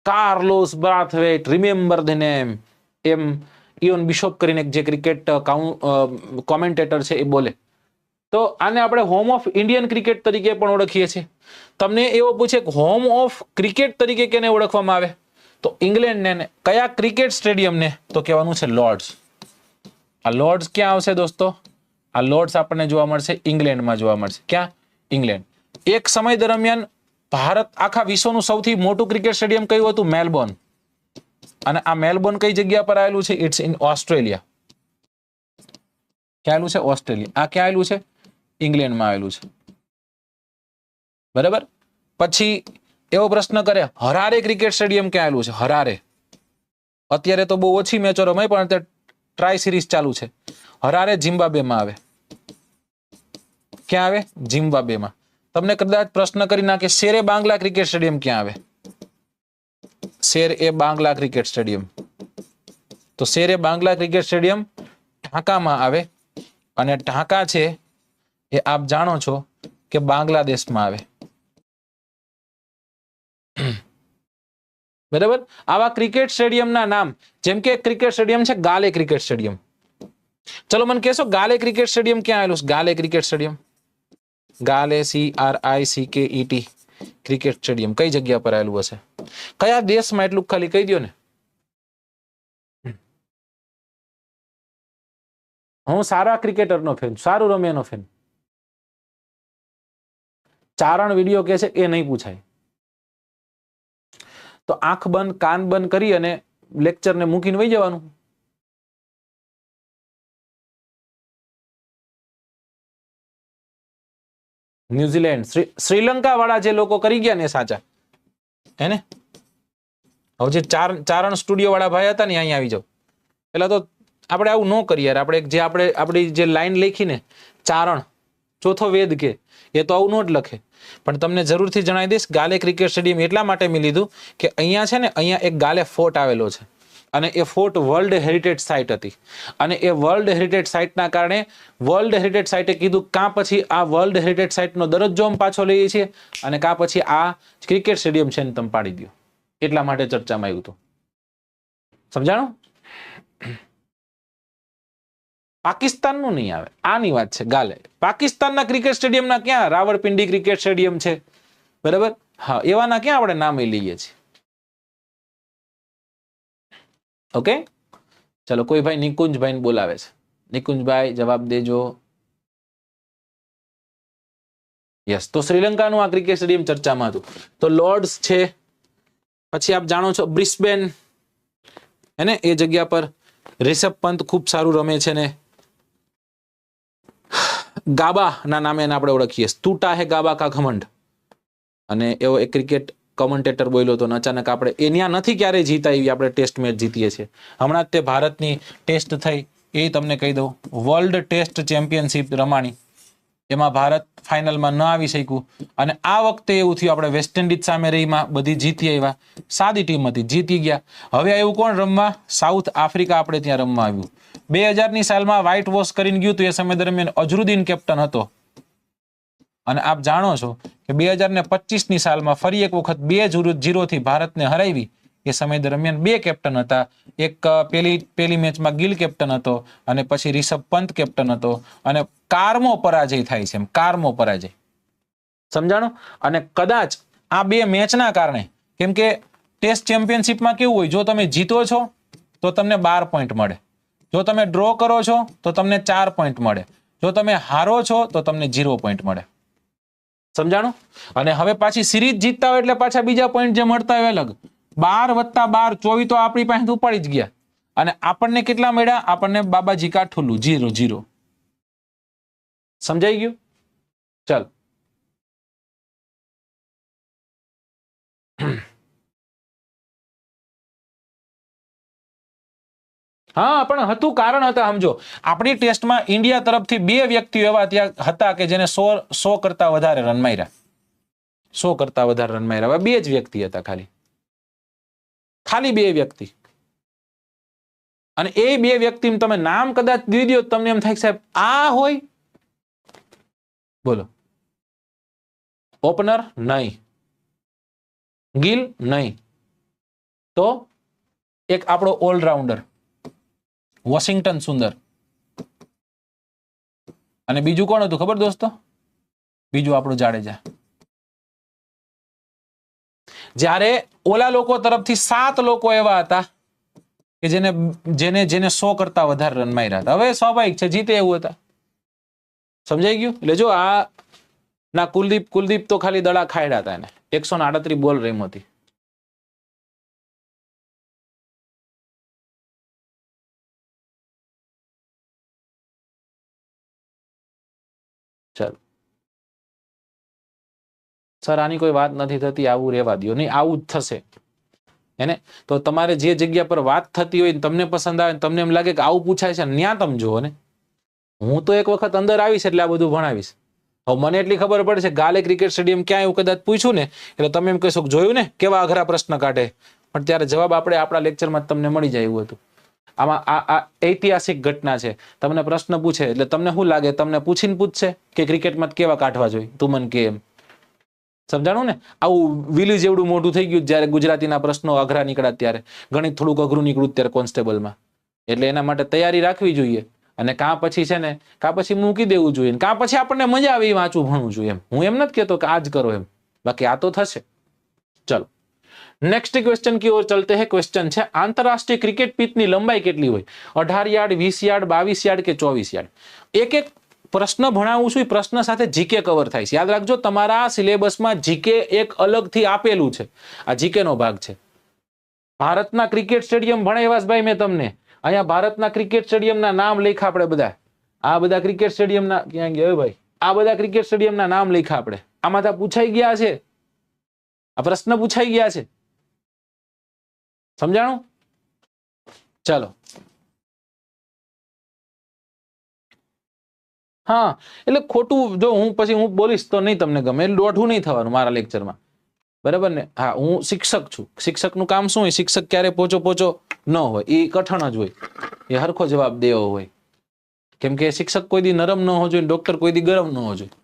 Carlos Brathwaite, remember the name. એમ ઇયોન બિશોપ કરીને જે ક્રિકેટ કોમેન્ટેટર છે એ બોલે. તો આને આપણે હોમ ઓફ ઇન્ડિયન ક્રિકેટ તરીકે પણ ઓળખીએ છીએ. તમને એવો પૂછે કે હોમ ઓફ ક્રિકેટ તરીકે કેને ઓળખવામાં આવે? તો ઇંગ્લેન્ડને. કયા ક્રિકેટ સ્ટેડિયમને? તો કહેવાનું છે લોર્ડ્સ. આ લોર્ડ્સ ક્યાં આવશે દોસ્તો? આ લોર્ડ્સ આપણને જોવા મળશે ઇંગ્લેન્ડમાં જોવા મળશે. ક્યાં? ઇંગ્લેન્ડ. એક સમય દરમિયાન ભારત આખા વિશ્વનું સૌથી મોટું ક્રિકેટ સ્ટેડિયમ કયું હતું? મેલબોર્ન. અને આ મેલબોર્ન કઈ જગ્યા પર આવેલું છે? It's in Australia. ક્યાં આવેલું છે? ઓસ્ટ્રેલિયા. આ ક્યાં આવેલું છે? ઇંગ્લેન્ડમાં આવેલું છે, બરાબર. પછી એવો પ્રશ્ન કરે, હરારે ક્રિકેટ સ્ટેડિયમ ક્યાં આવેલું છે? હરારે. અત્યારે તો બહુ ઓછી મેચો રમાય, પણ અત્યારે ટ્રાય સિરીઝ ચાલુ છે. હરારે ઝિમ્બાબ્વેમાં આવે. ક્યાં આવે? ઝિમ્બાબ્વેમાં. તમને કદાચ પ્રશ્ન કરી નાખે, શેરે બાંગ્લા ક્રિકેટ સ્ટેડિયમ ક્યાં આવે? શેર એ બાંગ્લા ક્રિકેટ સ્ટેડિયમ. તો શેરે બાંગ્લા ક્રિકેટ સ્ટેડિયમ ઢાકામાં આવે. અને ઢાકા છે એ આપ જાણો છો કે બાંગ્લાદેશમાં આવે, બરાબર. આવા ક્રિકેટ સ્ટેડિયમના નામ, જેમ કે ક્રિકેટ સ્ટેડિયમ છે ગાલે ક્રિકેટ સ્ટેડિયમ. ચલો મને કહેશો ગાલે ક્રિકેટ સ્ટેડિયમ ક્યાં આવેલું છે? Galle cricket stadium, Galle CRICKET cricket stadium કઈ જગ્યા પર આવેલું હશે? કયા દેશમાં? એટલું ખાલી કહી દો ને. હું સારા ક્રિકેટરનો ફેન, સારું રમે એનો ફેન. ચારણ વિડીયો કે છે એ નહીં પૂછાય. તો આંખ બંધ કાન બંધ કરી અને લેક્ચરને મૂકીને વહી જવાનું. ન્યુઝીલેન્ડ શ્રીલંકા વાળા જે લોકો કરી ગયા ને સાચા હે ને. હવે જે ચારણ સ્ટુડિયો વાળા ભાઈ હતા ને અહીંયા આવી જાવ. પેલા તો આપણે આવું ન કરીએ યાર. આપણે જે આપણી જે લાઈન લખી ને ચારણ ચોથો વેદ કે એ તો આવું ન જ લખે. પણ તમને જરૂરથી જણાવી દઈશ, ગાલે ક્રિકેટ સ્ટેડિયમ એટલા માટે મેં લીધું કે અહીંયા છે ને, અહીંયા એક ગાલે ફોર્ટ આવેલો છે અને એ ફોર્ટ વર્લ્ડ હેરિટેજ સાઇટ હતી. અને એ વર્લ્ડ હેરિટેજ સાઇટના કારણે વર્લ્ડ હેરિટેજ સાઇટે કીધું કાં પછી આ વર્લ્ડ હેરિટેજ સાઇટનો દરજ્જો અમે પાછો લઈએ છીએ અને કાં પછી આ ક્રિકેટ સ્ટેડિયમ છે ને તમે પાડી દો. એટલા માટે ચર્ચામાં આવ્યું હતું. સમજાણું? પાકિસ્તાનનું નહીં આવે, આની વાત છે ગાલે. પાકિસ્તાનના ક્રિકેટ સ્ટેડિયમના ક્યાં રાવળપિંડી ક્રિકેટ સ્ટેડિયમ છે, બરાબર? હા, એવાના ક્યાં આપણે નામ લઈએ છીએ. ઓકે, ચલો કોઈ ભાઈ નિકુંજભાઈ બોલાવે છે. નિકુંજભાઈ જવાબ દેજો. યસ, તો શ્રીલંકાનું આ ક્રિકેટ સ્ટેડિયમ ચર્ચામાં હતું. તો લોર્ડ્સ છે, પછી આપ જાણો છો બ્રિસ્બેન હે ને, એ જગ્યા પર રિષભ પંત ખૂબ સારું રમે છે ને ગાબા ના નામે એને આપણે ઓળખીએ. તૂટા હે ગાબા કા ઘમંડ. અને એવો એક ક્રિકેટ કમેન્ટેટર બોલ્યો હતો. અચાનક આપણે એના નથી ક્યારેય જીતા એવી આપણે ટેસ્ટ મેચ જીતીએ છીએ. હમણાં જ તે ભારતની ટેસ્ટ થઈ એ તમને કહી દઉં. વર્લ્ડ ટેસ્ટ ચેમ્પિયનશિપ રમાણી, એમાં ભારત ફાઇનલમાં ન આવી શક્યું. અને આ વખતે એવું થયું આપણે વેસ્ટ ઇન્ડિઝ સામે રહીમાં બધી જીતી આવ્યા. સાદી ટીમ હતી, જીતી ગયા. હવે આવ્યું કોણ રમવા? સાઉથ આફ્રિકા આપણે ત્યાં રમવા આવ્યું. 2000ની સાલમાં વ્હાઇટ વોશ કરીને ગયું હતું. એ સમય દરમિયાન અઝરુદ્દીન કેપ્ટન હતો. અને આપ જાણો છો કે 2025ની સાલમાં ફરી એક વખત 2-0 થી ભારતને હરાવી. એ સમય દરમિયાન બે કેપ્ટન હતા. એક પેલી મેચમાં ગિલ કેપ્ટન હતો અને પછી રિષભ પંત કેપ્ટન હતો. અને કારમો પરાજય થાય છે, એમ કારમો પરાજય. સમજાણો? અને કદાચ આ બે મેચના કારણે, કેમ કે ટેસ્ટ ચેમ્પિયનશિપમાં કેવું હોય, જો તમે જીતો છો તો તમને 12 પોઈન્ટ મળે, જો તમે ડ્રો કરો છો તો તમને 4 પોઈન્ટ મળે, જો તમે હારો છો તો તમને 0 પોઈન્ટ મળે. સમજાણું? અને હવે પાછી સિરીઝ જીતતા હોય એટલે પાછા બીજા પોઈન્ટ જે મળતા હોય અલગ. 12 + 12 24 તો આપણી પાસે ઉપાડી જ ગયા. અને આપણને કેટલા મળ્યા? આપણને બાબાજી કાઠુલું 0-0. સમજાઈ ગયું? ચાલ, હા, પણ હતું કારણ હતા. સમજો, આપણી ટેસ્ટમાં ઇન્ડિયા તરફથી 2 વ્યક્તિઓ એવા ત્યાં હતા કે જેને 100 કરતા વધારે રન માર્યા. 100 કરતા વધારે રન માર્યા. 2 જ વ્યક્તિ હતા, ખાલી 2 વ્યક્તિ. અને એ 2 વ્યક્તિ તમે નામ કદાચ દીધી દો તમને એમ થાય સાહેબ આ હોય. બોલો. ઓપનર નહીં, ગિલ નહીં, તો એક આપણો ઓલરાઉન્ડર વોશિંગ્ટન સુંદર. અને બીજું કોણ હતું ખબર દોસ્તો? બીજું આપણું જાડેજા. જ્યારે ઓલા લોકો તરફથી 7 લોકો એવા હતા કે જેને 100 કરતા વધારે રન માર્યા હતા. હવે સ્વાભાવિક છે જીતે એવું હતા. સમજાઈ ગયું? એટલે જો આ ના કુલદીપ તો ખાલી દડા ખાયડા હતા. એને 138 બોલ રમી હતી. ચાલો સર, આની કોઈ વાત નથી થતી, આવું રહેવા દો. નહીં, આવું જ થશે એને. તો તમારે જે જગ્યા પર વાત થતી હોય તમને પસંદ આવે, તમને એમ લાગે કે આવું પૂછાય છે, ન્યા તમે જુઓ ને. હું તો એક વખત અંદર આવીશ એટલે આ બધું ભણાવીશ. હવે મને એટલી ખબર પડે છે ગાલે ક્રિકેટ સ્ટેડિયમ ક્યાં એવું કદાચ પૂછ્યું ને એટલે તમે એમ કહેશો જોયું ને કેવા અઘરા પ્રશ્ન કાઢે. પણ ત્યારે જવાબ આપણે આપણા લેક્ચરમાં તમને મળી જાય એવું હતું. આમાં આ ઐતિહાસિક ઘટના છે. તમને પ્રશ્ન પૂછે એટલે તમને શું લાગે? તમને પૂછીને પૂછશે કે ક્રિકેટમાં કેવા કાઢવા જોઈએ, તું મને કે એમ. સમજાણું ને? આવું વિલી જેવડું મોઢું થઈ ગયું જયારે ગુજરાતીના પ્રશ્નો અઘરા નીકળ્યા, ત્યારે ગણિત થોડુંક અઘરું નીકળ્યું ત્યારે કોન્સ્ટેબલમાં. એટલે એના માટે તૈયારી રાખવી જોઈએ. અને કાં પછી છે ને, કાં પછી મૂકી દેવું જોઈએ, કાં પછી આપણને મજા આવે એ વાંચવું ભણવું જોઈએ. એમ હું એમ નથી કહેતો કે આ જ કરો એમ, બાકી આ તો થશે. ચલો नेक्स्ट क्वेश्चन की ओर चलते हैं. क्वेश्चन है आंतरराष्ट्रीय क्रिकेट पिच ની લંબાઈ કેટલી હોય? 18 યાર્ડ, 20 યાર્ડ, 22 યાર્ડ કે 24 યાર્ડ? એક એક પ્રશ્ન ભણાવું છું એ પ્રશ્ન સાથે જીકે કવર થાય છે. યાદ રાખજો, તમારા સિલેબસમાં જીકે એક અલગથી આપેલું છે. આ જીકે નો ભાગ છે. ભારતના ક્રિકેટ સ્ટેડિયમ ભણાવ્યા ભાઈ મેં તમને. અહીંયા ભારતના ક્રિકેટ સ્ટેડિયમના નામ લખ્યા આપણે બધા. આ બધા ક્રિકેટ સ્ટેડિયમના ક્યાં ગયા ભાઈ? આ બધા ક્રિકેટ સ્ટેડિયમના નામ લખ્યા આપણે. આમાં તો પૂછાઈ ગયા છે. આ પ્રશ્ન પૂછાઈ ગયા છે. સમજાણું? ચાલો. હા, એટલે ખોટું જો હું પછી હું બોલીશ તો નહીં તમને ગમે. દોઢું નહીં થવાનું મારા લેક્ચરમાં, બરાબર ને? હા, હું શિક્ષક છું. શિક્ષકનું કામ શું હોય? શિક્ષક ક્યારે પોચો ન હોય, એ કઠણ જ હોય. એ હરખો જવાબ દેવો હોય. કેમ કે શિક્ષક કોઈ દી નરમ ન હોવો જોઈએ, ડોક્ટર કોઈ દી ગરમ ન હોવો જોઈએ.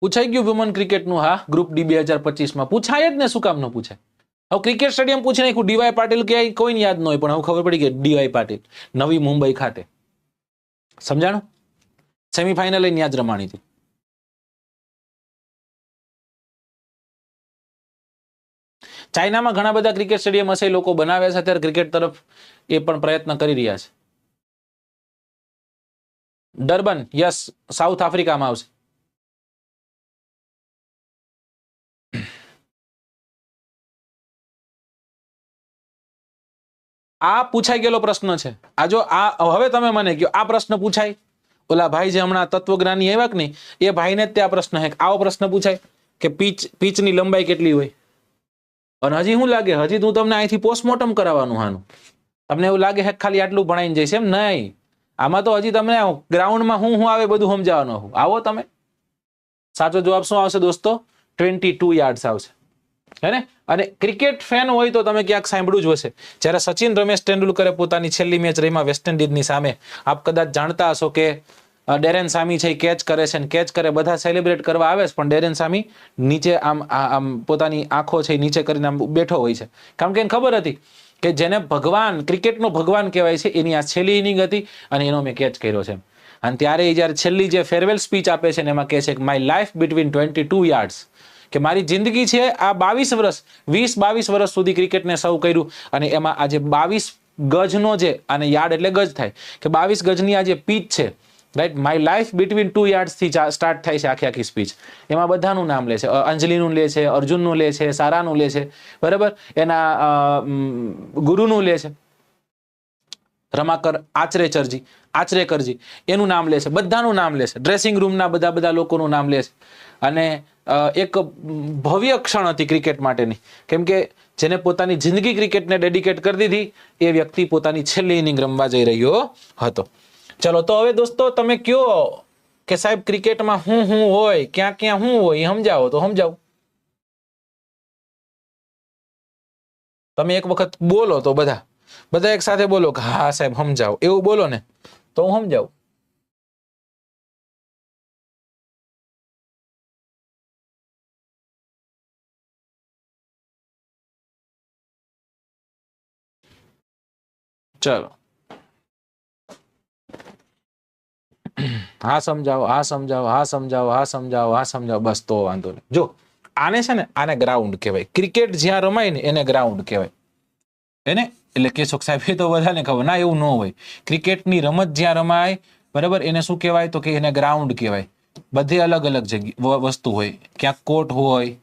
પૂછાઈ ગયું વુમન ક્રિકેટનું? હા, ગ્રુપ ડી 2025 પૂછાય જ ને. શું કામ ન પૂછાય? હવે ક્રિકેટ સ્ટેડિયમ પૂછી નાખ્યું. ડીવાય પાટીલ કે કોઈને યાદ ન હોય, પણ હવે ખબર પડી કે ડીવાય પાટીલ નવી મુંબઈ ખાતે. સમજાણું? સેમીફાઇનલ ત્યાં જ રમાણી હતી. ચાઇનામાં ઘણા બધા ક્રિકેટ સ્ટેડિયમ હશે, લોકો બનાવ્યા છે અત્યારે ક્રિકેટ તરફ, એ પણ પ્રયત્ન કરી રહ્યા છે. ડર્બન, યસ, સાઉથ આફ્રિકામાં આવશે. આ પૂછાઈ ગયેલો પ્રશ્ન છે. આ જો આ હવે તમે મને કહો, આ પ્રશ્ન પૂછાય? ઓલા ભાઈ જે હમણાં તત્વજ્ઞાની આવ્યા કે નહીં, એ ભાઈને જ તે આ પ્રશ્ન હે. આવો પ્રશ્ન પૂછાય કે પીચની લંબાઈ કેટલી હોય? અને હજી શું લાગે? હજી હું તમને અહીંથી પોસ્ટમોર્ટમ કરાવવાનું હાનું. તમને એવું લાગે કે ખાલી આટલું ભણાઈને જઈશ? એમ નહીં. આમાં તો હજી તમને ગ્રાઉન્ડમાં હું આવે બધું સમજાવવાનું. આવો તમે. સાચો જવાબ શું આવશે દોસ્તો? 22 યાર્ડ્સ આવશે, હે ને? અને ક્રિકેટ ફેન હોય તો તમે ક્યાંક સાંભળ્યું જ હશે, જ્યારે સચિન રમેશ તેંડુલકરે પોતાની છેલ્લી મેચ રમ્યા વેસ્ટ ઇન્ડિઝની સામે, આપ કદાચ જાણતા હશો કે ડેરેન સામી છે, કેચ કરે છે, કેચ કરે, બધા સેલિબ્રેટ કરવા આવે છે, પણ ડેરેન સામી નીચે આમ પોતાની આંખો છે નીચે કરીને આમ બેઠો હોય છે. કારણ કે એને ખબર હતી કે જેને ભગવાન, ક્રિકેટનો ભગવાન કહેવાય છે, એની આ છેલ્લી ઇનિંગ હતી અને એનો મેં કેચ કર્યો છે. અને ત્યારે જ્યારે છેલ્લી જે ફેરવેલ સ્પીચ આપે છે ને એમાં કહે છે કે માય લાઈફ બિટવીન 22 યાર્ડ્સ, કે મારી જિંદગી છે આ 22 વર્ષ, 20-22 વર્ષ સુધી ક્રિકેટને સર્વ કર્યું, અને એમાં આજે 22 ગજનો જે, અને યાર્ડ એટલે ગજ થાય, કે 22 ગજની આ જે પીચ છે, રાઈટ, માય લાઈફ બિટવીન 2 યાર્ડ્સ થી સ્ટાર્ટ થાય છે આખી સ્પીચ. એમાં બધાનું નામ લે છે, અંજલિનું લે છે, અર્જુનનું લે છે, સારાનું લે છે, બરાબર, એના ગુરુનું લે છે, રમાકર આચરેકરજી એનું નામ લે છે, બધાનું નામ લે છે, ડ્રેસિંગ રૂમના બધા લોકોનું નામ લે છે. અને એક ભવ્ય ક્ષણ હતી ક્રિકેટ માટેની, કેમ કે જેને પોતાની જિંદગી ક્રિકેટને ડેડિકેટ કરી દીધી, એ વ્યક્તિ પોતાની છેલ્લી ઇનિંગ રમવા જઈ રહ્યો હતો. ચલો, તો હવે દોસ્તો તમે કયો કે સાહેબ ક્રિકેટમાં હું હોય, ક્યાં ક્યાં હું હોય, એ સમજાવો તો સમજાવો. તમે એક વખત બોલો તો બધા એક સાથે બોલો કે હા સાહેબ સમજાવો, એવું બોલો ને તો હું સમજાવું. ચલો, હા સમજાવો, હા સમજાવો, હા સમજાવો, હા સમજાવો, હા સમજાવો, બસ તો વાંધો નહીં. જો આને છે ને, આને ગ્રાઉન્ડ કહેવાય. ક્રિકેટ જ્યાં રમાય ને એને ગ્રાઉન્ડ કહેવાય, એને એટલે કેશો સાહેબ એ તો બધાને ખબર. ના, એવું ન હોય. ક્રિકેટની રમત જ્યાં રમાય, બરાબર, એને શું કહેવાય? તો કે એને ગ્રાઉન્ડ કહેવાય. બધી અલગ અલગ જગ્યા વસ્તુ હોય, ક્યાંક કોર્ટ હોય,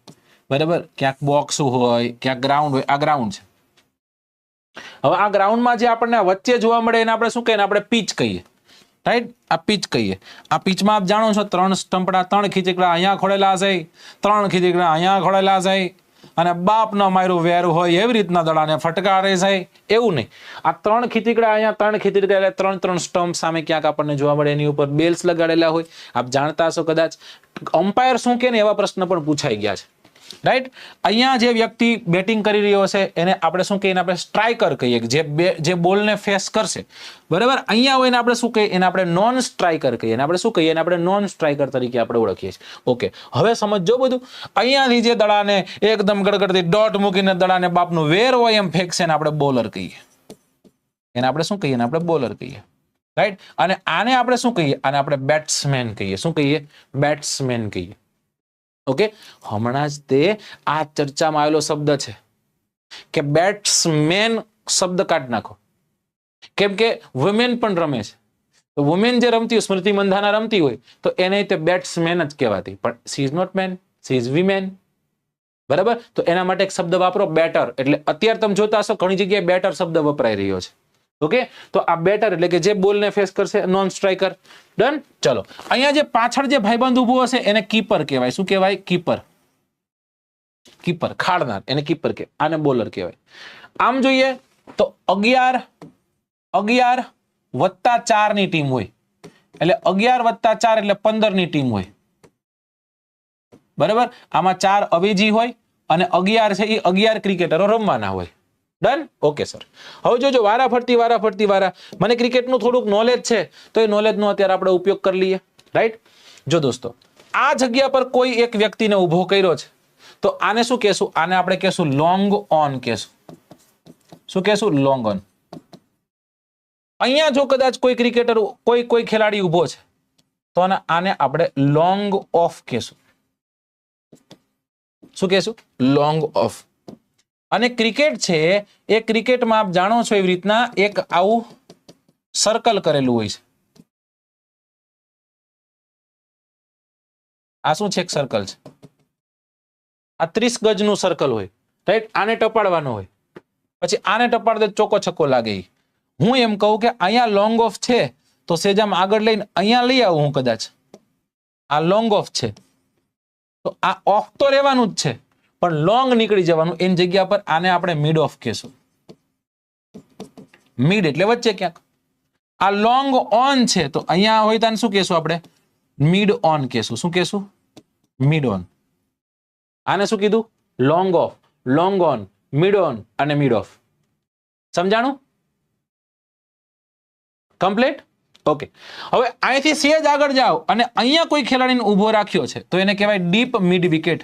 બરાબર, ક્યાંક બોક્સ હોય, ક્યાંક ગ્રાઉન્ડ હોય. આ ગ્રાઉન્ડ છે. હવે આ ગ્રાઉન્ડમાં જે આપણને વચ્ચે જોવા મળે એને આપણે શું કહીએ? આપણે પીચ કહીએ, રાઈટ? આ પીચ કહીએ. આ પીચમાં આપ જાણો છો 3 સ્ટમ્પડા, 3 ખીચકડા અહીંયા ખોડેલા છે, 3 ખીચકડા અહીંયા ખોડેલા છે, અને બાપ ન માર્યું વેરું હોય એવી રીતના દડાને ફટકારે છે, એવું નહીં. આ 3 ખીચકડા અહીંયા, 3 ખીચકડા એટલે 3 સ્ટમ્પ સામે ક્યાંક આપણને જોવા મળે, એની ઉપર બેલ્સ લગાડેલા હોય. આપ જાણતા હશો કદાચ. અમ્પાયર શું કે ને એવા પ્રશ્ન પણ પૂછાઈ ગયા છે, રાઈટ? અહીંયા જે વ્યક્તિ બેટિંગ કરી રહ્યો છે એને આપણે શું કહીએ? આપણે સ્ટ્રાઇકર કહીએ, જે બોલને ફેસ કરશે, બરાબર. અહીંયા હોય એને આપણે શું કહીએ? એને આપણે નોન સ્ટ્રાઇકર કહીએ. આપણે શું કહીએ? આપણે નોન સ્ટ્રાઇકર તરીકે આપણે ઓળખીએ છીએ. ઓકે, હવે સમજો બધું. અહીંયાથી જે દડાને એકદમ ગડગડથી ડોટ મૂકીને દડાને બાપનું વેર હોય એમ ફેંકશે ને આપણે બોલર કહીએ. એને આપણે શું કહીએ? આપણે બોલર કહીએ, રાઈટ? અને આને આપણે શું કહીએ? આને આપણે બેટ્સમેન કહીએ. શું કહીએ? બેટ્સમેન કહીએ. ઓકે, હમણાં જ તે આ ચર્ચામાં આવેલો શબ્દ છે, કે બેટ્સમેન શબ્દ કાઢ નાખો, કેમ કે વુમેન પણ રમે છે. તો વુમેન જે રમતી હોય, સ્મૃતિ મંધાના રમતી હોય, તો એને તે બેટ્સમેન જ કહેવાતી, પણ she is not man, she is women. બરાબર? તો એના માટે એક શબ્દ વાપરો બેટર. એટલે અત્યારે તમે જોતા હશો ઘણી જગ્યાએ બેટર શબ્દ વપરાઈ રહ્યો છે. ઓકે, તો આ બેટર એટલે કે જે બોલને ફેસ કરશે, નોન સ્ટ્રાઇકર. ડન. ચલો, અહીંયા જે પાછળ જે ભાઈબંધ ઉભો હશે એને કીપર કહેવાય. શું કહેવાય? કીપર. કીપર ખાડનાર એને કીપર કહેવાય, આને બોલર કહેવાય. આમ જોઈએ તો 11 વત્તા 4 ની ટીમ હોય, એટલે 11 વત્તા 4 એટલે 15 ની ટીમ હોય. બરાબર? આમાં 4 અવેજી હોય અને 11 છે એ 11 ક્રિકેટરો રમવાના હોય. ડન. Okay sir. હવે જોજો વારા ફરતી મને ક્રિકેટનું થોડુંક નોલેજ છે, તો એ નોલેજનો અત્યારે આપણે ઉપયોગ કરી લઈએ. રાઈટ? જો દોસ્તો, આ જગ્યા પર કોઈ એક વ્યક્તિને ઉભો કર્યો છે, તો આને શું કહેશું? આને આપણે કહેશું લોંગ ઓન કહેશું. શું કહેશું? Long on. અહીંયા જો કદાચ કોઈ ક્રિકેટર કોઈ ખેલાડી ઉભો છે, તો આને આપણે લોંગ ઓફ કહેશું. શું કહેશું? Long of. અને ક્રિકેટ છે એ ક્રિકેટમાં આપ જાણો છો એવી રીતના એક આવું સર્કલ કરેલું હોય છે. આ શું છે? એક સર્કલ છે. આ 30 ગજનું સર્કલ હોય. રાઈટ? આને ટપાડવાનો હોય, પછી આને ટપાડ દે ચોકો છક્કો લાગે. હું એમ કહું કે અહીંયા લોંગ ઓફ છે, તો સેજામ આગળ લઈને અહીંયા લઈ આવું હું કદાચ. આ લોંગ ઓફ છે, તો આ ઓફ તો રહેવાનું જ છે, પણ લોંગ નીકળી જવાનું. એની જગ્યા પર આને આપણે મિડ ઓફ કહેશું. મિડ એટલે વચ્ચે ક્યાંક. આ લોંગ ઓન છે, તો અહીંયા હોય તો શું કહેશું આપણે? મિડ ઓન કહેશું. શું કહેશું? Mid on. આને શું કીધું? Long of, long on, mid on અને મિડ ઓફ. સમજાણું? કમ્પ્લીટ? ઓકે. હવે અહીંથી સેજ આગળ જાઓ અને અહીંયા કોઈ ખેલાડીને ઉભો રાખ્યો છે, તો એને કહેવાય deep mid wicket.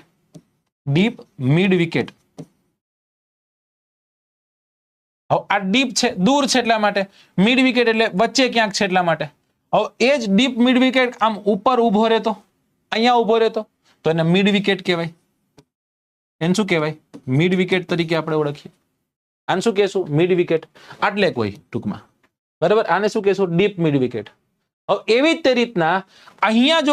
Deep mid wicket. હવે આ ડીપ છે, દૂર છે એટલા માટે. મિડ વિકેટ એટલે વચ્ચે ક્યાંક છે એટલા માટે. હવે એ જ ડીપ મિડ વિકેટ આમ ઉપર ઉભો રહેતો, અહીંયા ઉભો રહેતો, તો એને મિડ વિકેટ કહેવાય. એને શું કહેવાય? મિડ વિકેટ તરીકે આપણે ઓળખીએ. આને શું કહેશું? Mid wicket. આટલે કોઈ ટૂંકમાં. બરાબર? આને શું કહેશું? Deep mid wicket. હવે એવી જ રીતના અહીંયા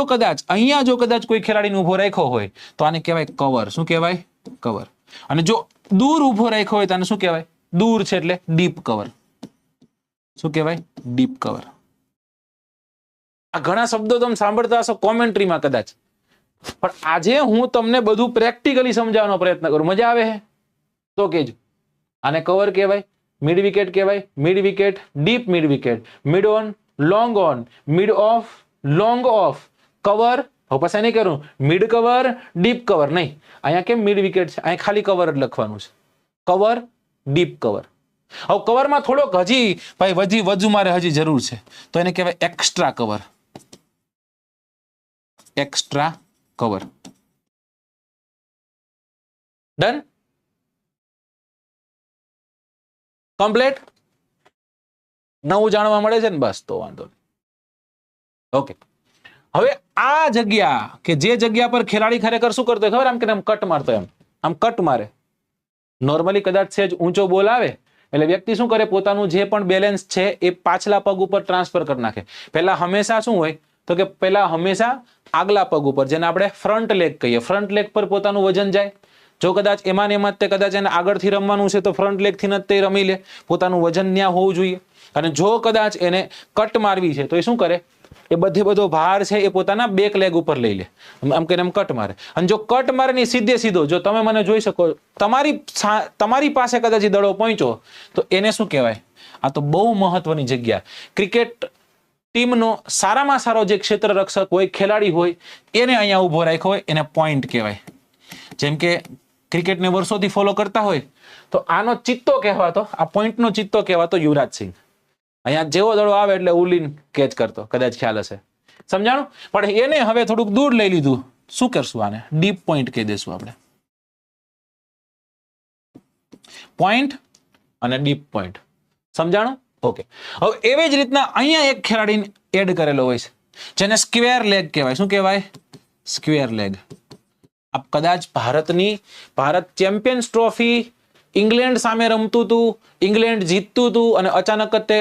જો કદાચ કોઈ ખેલાડીને ઉભો રાખ્યો હોય, તો આને કહેવાય કવર. શું કહેવાય? કવર. અને જો દૂર ઉભો રાખ્યો હોય તો આને શું કહેવાય? દૂર છે એટલે ડીપ કવર. શું કહેવાય? Deep cover. આ ઘણા શબ્દો તમે સાંભળતા હશો કોમેન્ટ્રીમાં કદાચ, પણ આજે હું તમને બધું પ્રેક્ટિકલી સમજાવવાનો પ્રયત્ન કરું. મજા આવે છે તો કહેજો. આને કવર કહેવાય, મિડ વિકેટ કહેવાય, mid wicket, deep mid wicket, mid on, long on, mid of, long of, cover. હવે પછી નહીં કરું મિડ કવર, ડીપ કવર નહીં. અહીંયા કેમ મિડ વિકેટ છે? અહીંયા ખાલી કવર જ લખવાનું છે. Cover, deep cover. હવે કવરમાં થોડોક હજી વધુ મારે જરૂર છે, તો એને કહેવાય extra cover. Extra cover. Done? Complete? નવું જાણવા મળે છે ને? બસ તો વાંધો નહીં. ઓકે. હવે આ જગ્યા કે જે જગ્યા પર ખેલાડી ખરેખર શું કરતો ખબર? આમ કે આમ કટ મારતો, આમ કટ મારે. નોર્મલી કદાચ સેજ ઊંચો બોલ આવે એટલે વ્યક્તિ શું કરે? પોતાનું જે પણ બેલેન્સ છે એ પાછલા પગ ઉપર ટ્રાન્સફર કરી નાખે. પહેલા હંમેશા શું હોય? તો કે પહેલા હંમેશા આગલા પગ ઉપર, જેને આપણે ફ્રન્ટ લેગ કહીએ, ફ્રન્ટ લેગ પર પોતાનું વજન જાય. જો કદાચ એમાં તે કદાચ એને આગળથી રમવાનું છે, તો ફ્રન્ટ લેગ થી તે રમી લે. પોતાનું વજન ત્યાં હોવું જોઈએ. અને જો કદાચ એને કટ મારવી છે, તો એ શું કરે? એ બધો ભાર છે એ પોતાના બેક લેગ ઉપર લઈ લે. આમ કરીને કટ મારે. અને જો કટ મારે ની સીધો જો તમે મને જોઈ શકો, તમારી પાસે કદાચ દડો પહોંચ્યો, તો એને શું કહેવાય? આ તો બહુ મહત્વની જગ્યા. ક્રિકેટ ટીમનો સારામાં સારો જે ક્ષેત્ર રક્ષક હોય, ખેલાડી હોય, એને અહીંયા ઉભો રાખ્યો હોય, એને પોઈન્ટ કહેવાય. જેમ કે ક્રિકેટને વર્ષોથી ફોલો કરતા હોય, તો આનો ચિત્તો કહેવાતો, આ પોઈન્ટનો ચિત્તો કહેવાતો યુવરાજ સિંહ. અહીંયા જેવો દડો આવે એટલે ઉલીન કેચ કરતો, કદાચ ખ્યાલ હશે. સમજાણું? પણ એને હવે થોડુંક દૂર લઈ લીધું. શું કરશું? આને ડીપ પોઈન્ટ કહી દઈશું આપણે. પોઈન્ટ અને ડીપ પોઈન્ટ. સમજાણું? ઓકે. હવે એવી જ રીતના અહીંયા એક ખેલાડીને એડ કરેલો હોય છે, જેને સ્ક્વેર લેગ કહેવાય. શું કહેવાય? Square leg. આપ કદાચ ભારત ચેમ્પિયન્સ ટ્રોફી ઇંગ્લેન્ડ સામે રમતું હતું, ઇંગ્લેન્ડ જીતતું હતું અને અચાનક જ તે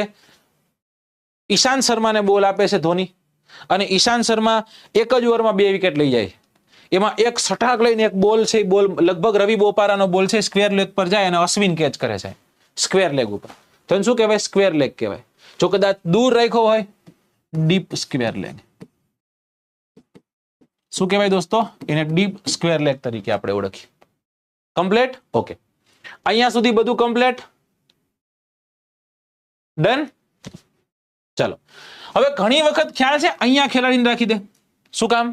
ઈશાંત શર્માને બોલ આપે છે ધોની, અને ઈશાંત શર્મા એક જ ઓવરમાં 2 વિકેટ લઈ જાય. એમાં એક સટાક લઈને એક બોલ છે, બોલ લગભગ રવિ બોપારાનો બોલ છે, સ્ક્વેર લેગ પર જાય અને અશ્વિન કેચ કરે છે સ્ક્વેર લેગ ઉપર. તો એને શું કહેવાય? સ્ક્વેર લેગ કહેવાય. જો કદાચ દૂર રાખ્યો હોય, ડીપ સ્ક્વેર લેગ. શું કહેવાય દોસ્તો? એને ડીપ સ્ક્વેર લેગ તરીકે આપણે ઓળખીએ. કમ્પ્લીટ? ઓકે, અહીંયા સુધી બધું કમ્પ્લીટ? ડન? ચાલો, હવે ઘણી વખત ખ્યાલ છે અહીંયા ખેલાડીને રાખી દે. શું કામ?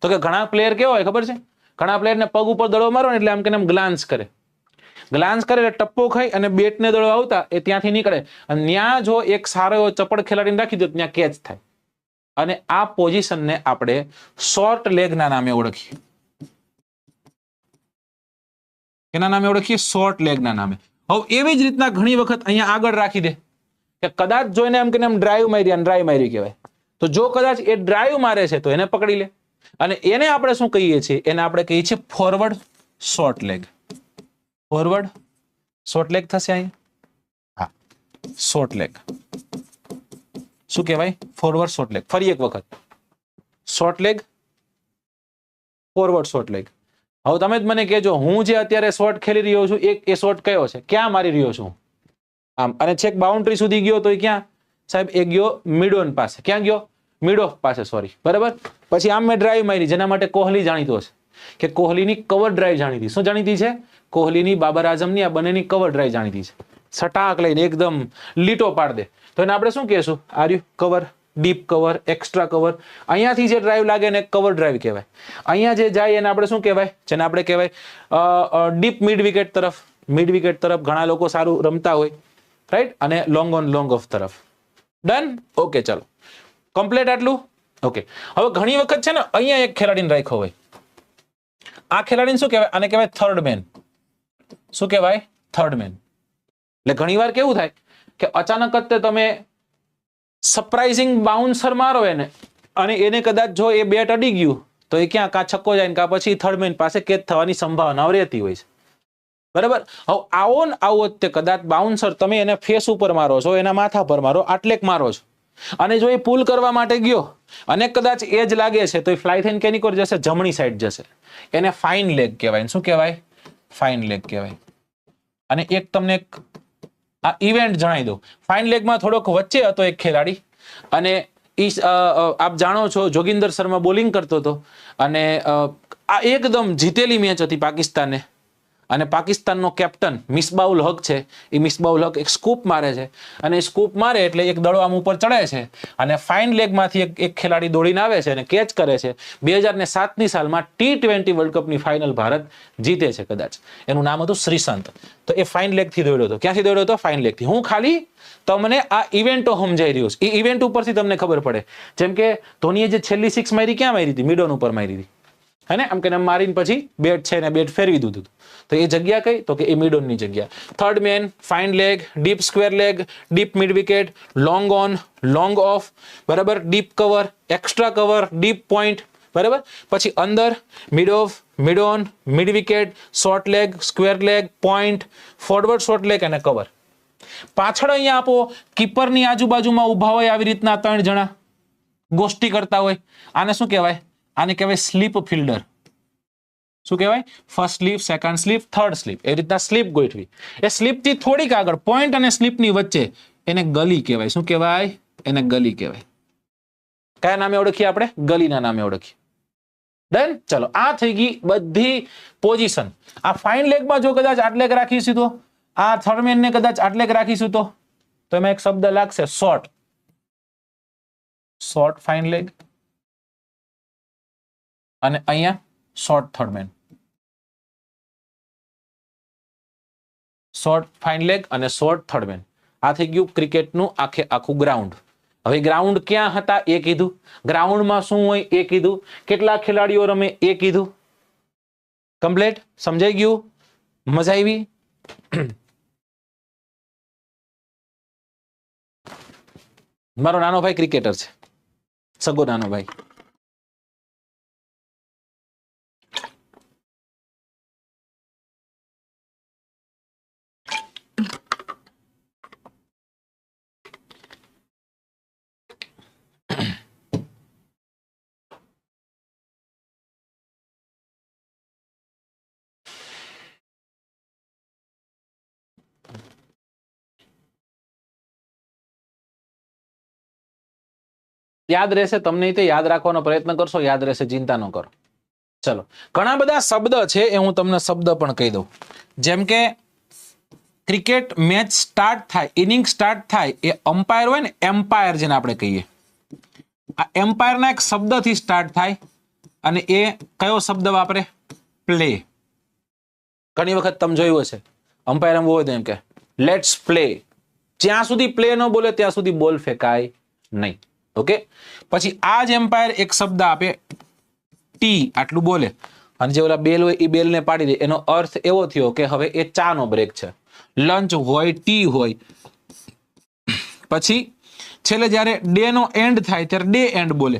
તો કે ઘણા પ્લેયર કેવો હોય ખબર છે? ઘણા પ્લેયરને પગ ઉપર દડો મારો ને એટલે આમ કે આમ ગ્લાન્સ કરે. ગ્લાન્સ કરે એટલે ટપ્પો ખાઈ અને બેટને દડો આવતા એ ત્યાંથી નીકળે, અને ત્યાં જો એક સારો એવો ચપળ ખેલાડીને રાખી દો ત્યાં કેચ થાય. અને આ પોઝિશનને આપણે શોર્ટ લેગના નામે ઓળખીએ. કેના નામે ઓળખીએ? શોર્ટ લેગના નામે. હવે એવી જ રીતના ઘણી વખત અહીંયા આગળ રાખી દે કે કદાચ જોઈને એમ કે એમ ડ્રાઈવ મારી, અને ડ્રાઈવ મારી કહેવાય. તો જો કદાચ એ ડ્રાઈવ મારે છે તો એને પકડી લે, અને એને આપણે શું કહીએ છીએ? એને આપણે કહીએ છીએ forward short leg. Forward short leg થશે અહીંયા. હા, શોર્ટ લેગ. શું કહેવાય? Forward short leg. ફરી એક વખત, short leg, forward short leg. હવે તમે જ મને કહેજો, હું જે અત્યારે શોર્ટ ખેલી રહ્યો છું એ શોર્ટ કયો છે? ક્યાં મારી રહ્યો છું? આમ, અને છેક બાઉન્ડ્રી સુધી ગયો તો ક્યાં સાહેબ? એ ગયો મિડોન પાસે. ક્યાં ગયો? મિડ ઓફ પાસે, સોરી, બરાબર. પછી આમ મેં ડ્રાઈવ મારી, જેના માટે કોહલી જાણીતો છે કે કોહલીની કવર ડ્રાઈવ જાણીતી. શું જાણીતી છે? કોહલીની, બાબર આઝમની, આ બંનેની કવર ડ્રાઈવ જાણીતી છે. સટાક લઈને એકદમ લીટો પાડ દે તો એને આપણે શું કહેશું? આર્યુ cover, deep cover, extra cover. અહીંયાથી જે ડ્રાઈવ લાગે ને કવર ડ્રાઈવ કહેવાય. અહીંયા જે જાય એને આપણે શું કહેવાય? જેને આપણે કહેવાય ડીપ મિડ વિકેટ તરફ. મિડ વિકેટ તરફ ઘણા લોકો સારું રમતા હોય, રાઈટ, અને લોંગ ઓન લોંગ ઓફ તરફ. ડન? ઓકે, ચાલો, કમ્પ્લીટ આટલું? ઓકે, હવે ઘણી વખત છે ને અહીંયા એક ખેલાડીને રાખ્યો હોય. આ ખેલાડીને શું કહેવાય? આને કહેવાય થર્ડ મેન. શું કહેવાય? Third man. એટલે ઘણીવાર કેવું થાય કે અચાનક જ તમે સરપ્રાઇઝિંગ બાઉન્સર મારો એને, અને એને કદાચ જો એ બેટ અડી ગયું તો એ ક્યાં કા છક્કો જાય ને કા પછી થર્ડ મેન પાસે કેચ થવાની સંભાવનાઓ રહેતી હોય છે, બરાબર. હવે આવો ને આવો તે કદાચ બાઉન્સર તમે એને ફેસ ઉપર મારો છો, એના માથા પર મારો, આટલેક મારો છો, અને જો એ પુલ કરવા માટે ગયો અને કદાચ એ જ લાગે છે તો એ ફ્લાય થઈને કેની કોર જશે? જમણી સાઈડ જશે. એને ફાઇન લેગ કહેવાય. શું કહેવાય? ફાઇન લેગ કહેવાય. અને એક તમને આ ઇવેન્ટ જણાવી દઉં. ફાઇન લેગમાં થોડોક વચ્ચે હતો એક ખેલાડી, અને આપ જાણો છો જોગિંદર શર્મા બોલિંગ કરતો હતો, અને આ એકદમ જીતેલી મેચ હતી પાકિસ્તાને, અને પાકિસ્તાનનો કેપ્ટન મિસબાઉલ હક છે, એ મિસબાઉલ હક એક સ્કૂપ મારે છે, અને સ્કૂપ મારે એટલે એક દડો આમ ઉપર ચડે છે, અને ફાઇન લેગમાંથી એક ખેલાડી દોડીને આવે છે અને કેચ કરે છે. 2007ની સાલમાં T20 વર્લ્ડ કપની ફાઇનલ ભારત જીતે છે કદાચ. એનું નામ હતું શ્રીસંત. તો એ ફાઇન લેગથી દોડ્યો હતો. ક્યાંથી દોડ્યો હતો? ફાઇન લેગથી. હું ખાલી તમને આ ઇવેન્ટો સમજાઈ રહ્યો છું. એ ઇવેન્ટ ઉપરથી તમને ખબર પડે. જેમ કે ધોનીએ જે છેલ્લી 6 મારી ક્યાં મારી હતી? મિડોન ઉપર મારી હતી, હે ને? આમ કે મારીને પછી બેટ છે ને બેટ ફેરવી દીધું. તો એ જગ્યા કઈ? તો કે એ મિડોનની જગ્યા. Third man, fine leg, deep square leg, deep mid wicket, long on, long off, બરાબર, deep cover, extra cover, deep point, બરાબર. પછી અંદર mid off, mid on, mid wicket, short leg, square leg, point, forward short leg અને cover. પાછળ અહીંયા આપો કીપરની આજુબાજુમાં ઊભા હોય આવી રીતના 3 જણા ગોષ્ઠી કરતા હોય. આને શું કહેવાય? આને કહેવાય સ્લીપ ફિલ્ડર. શું કહેવાય? First slip, second slip, third slip, એ રીતના સ્લીપ ગોઠવી. એ સ્લીપથી થોડીક આગળ પોઈન્ટ અને સ્લીપની વચ્ચે એને ગલી કહેવાય. શું કહેવાય? એને ગલી કહેવાય. કયા નામે ઓળખીએ આપણે? ગલીના નામે ઓળખીએ. ડન? ચલો, આ થઈ ગઈ બધી પોઝિશન. આ ફાઇન લેગમાં જો કદાચ આટલેક રાખીશું તો, આ થર્ડ મેનને કદાચ આટલેક રાખીશું તો એમાં એક શબ્દ લાગશે શોર્ટ. શોર્ટ ફાઇન લેગ, અને અહીંયા short third man. Short fine leg અને શોર્ટ થર્ડ મેન. આ થઈ ગયું ક્રિકેટનું આખું ગ્રાઉન્ડ. હવે ગ્રાઉન્ડ ક્યાં હતા એ કીધું, ગ્રાઉન્ડમાં શું હોય એ કીધું, કેટલા ખેલાડીઓ રમે એ કીધું. કમ્પ્લીટ? સમજાઈ ગયું? મજા આવી? મારો નાનો ભાઈ ક્રિકેટર છે, સગો નાનો ભાઈ. યાદ રહેશે તમને, તે યાદ રાખવાનો પ્રયત્ન કરશો, યાદ રહેશે, ચિંતા ન કરો. ચલો, ઘણા બધા શબ્દ છે એ હું તમને શબ્દ પણ કહી દઉં. જેમ કે ક્રિકેટ મેચ સ્ટાર્ટ થાય, ઇનિંગ સ્ટાર્ટ થાય, એ અમ્પાયર હોય ને, એમ્પાયર જેને આપણે કહીએ, આ એમ્પાયરના એક શબ્દથી સ્ટાર્ટ થાય અને એ કયો શબ્દ વાપરે? પ્લે. ઘણી વખત તમે જોયું હશે અમ્પાયર એમ હોય તો એમ કે લેટ્સ પ્લે. જ્યાં સુધી પ્લે ન બોલે ત્યાં સુધી બોલ ફેંકાય નહીં. ઓકે, પછી આ જ એમ્પાયર એક શબ્દ આપે ટી, આટલું બોલે, અને જે ઓલા બેલ હોય એ બેલને પાડી દે. એનો અર્થ એવો થયો કે હવે એ ચાનો બ્રેક છે. લંચ હોય, ટી હોય. પછી છેલ્લે જ્યારે ડે નો એન્ડ થાય ત્યારે ડે એન્ડ બોલે,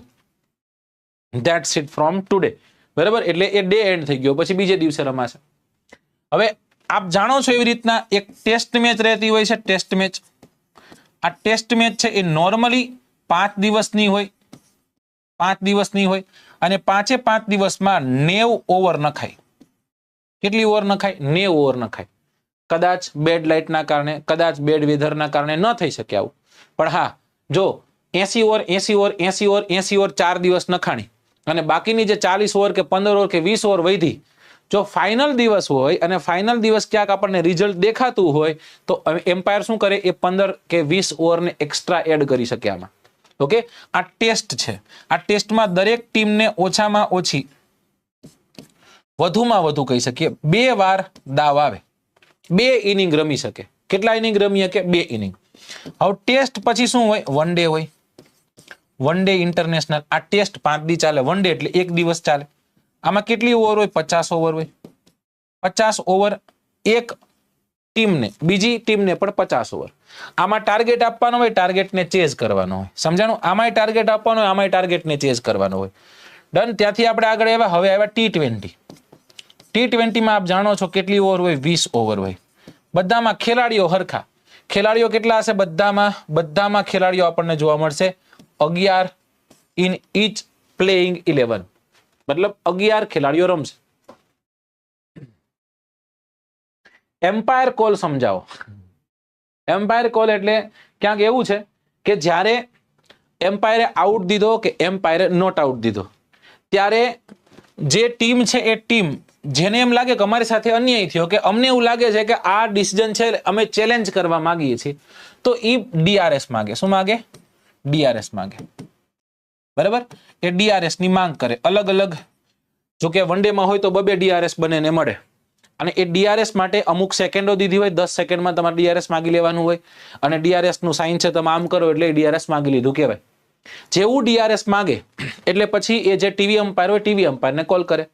ધેટ્સ ઇટ ફ્રોમ ટુડે. બરાબર, એટલે એ ડે એન્ડ થઈ ગયો, પછી બીજે દિવસે રમાશે. હવે આપ જાણો છો એવી રીતના એક ટેસ્ટ મેચ રહેતી હોય છે. ટેસ્ટ મેચ, આ ટેસ્ટ મેચ છે એ નોર્મલી 5 દિવસની હોય, 5 દિવસની હોય, અને 5 દિવસમાં 90 ઓવર નખાય. કેટલી ઓવર નખાય? 90 ઓવર નખાય. કદાચ બેડ લાઇટના કારણે, કદાચ બેડ વેધરના કારણે ન થઈ શકે આવું, પણ હા, જો 80 ઓવર 80 ઓવર 80 ઓવર 80 ઓવર 4 દિવસ નખાણી અને બાકીની જે 40 ઓવર કે 15 ઓવર કે 20 ઓવર વધી, જો ફાઇનલ દિવસ હોય અને ફાઇનલ દિવસ ક્યાંક આપણને રિઝલ્ટ દેખાતું હોય તો એમ્પાયર શું કરે? એ 15 કે 20 ઓવરને એક્સ્ટ્રા એડ કરી શકે આમાં. ઓકે, આ ટેસ્ટ છે. આ ટેસ્ટમાં દરેક ટીમને ઓછામાં ઓછી, વધુમાં વધુ કહી શકીએ 2 વાર દાવ આવે, 2 ઇનિંગ રમી શકે. કેટલા ઇનિંગ રમી શકે? 2 ઇનિંગ. હવે ટેસ્ટ પછી શું હોય? વન ડે હોય, વન ડે ઇન્ટરનેશનલ. આ ટેસ્ટ 5 દી ચાલે, વન ડે એટલે 1 દિવસ ચાલે. આમાં કેટલી ઓવર હોય? 50 ઓવર હોય. 50 ઓવર એક ટીમને, બીજી ટીમને પણ 50 ઓવર. આમાં ટાર્ગેટ આપવાનો હોય, ટાર્ગેટને ચેઝ કરવાનો હોય. સમજાણું? આમાંય ટાર્ગેટ આપવાનો હોય, આમાંય ટાર્ગેટને ચેઝ કરવાનો હોય. ડન. ત્યાંથી આપણે આગળ આવ્યા, હવે આવ્યા T20. T20માં આપ જાણો છો કેટલી ઓવર હોય? 20 ઓવર હોય. બધામાં ખેલાડીઓ હરખા. ખેલાડીઓ કેટલા હશે? બધામાં ખેલાડીઓ આપણને જોવા મળશે 11 ઇન ઈચ પ્લેઇંગ 11. મતલબ 11 ખેલાડીઓ રમશે. એમ્પાયર કોલ સમજાવો. એમ્પાયર કોલ એટલે ક્યાંક એવું છે કે જ્યારે એમ્પાયરે આઉટ દીધો કે એમ્પાયરે નોટ આઉટ દીધો, ત્યારે જે ટીમ છે એ ટીમ, જેને એમ લાગે કે અમારી સાથે અન્યાય થયો, કે અમને એવું લાગે છે કે આ ડિસિઝન છે અમે ચેલેન્જ કરવા માંગીએ છીએ, તો એ DRS માગે. શું માગે? DRS માગે. બરાબર, એ DRS ની માંગ કરે. અલગ અલગ, જો કે વન ડે માં હોય તો 2 DRS બને ને મળે, અને એ DRS માટે અમુક સેકન્ડો દીધી હોય. 10 સેકન્ડમાં તમારે DRS માગી લેવાનું હોય, અને DRS નું સાઇન છે તમે આમ કરો એટલે DRS માગી લીધું કહેવાય. જેવું DRS માગે એટલે પછી એ જે ટીવી અમ્પાયર હોય, ટીવી અમ્પાયરને કોલ કરે.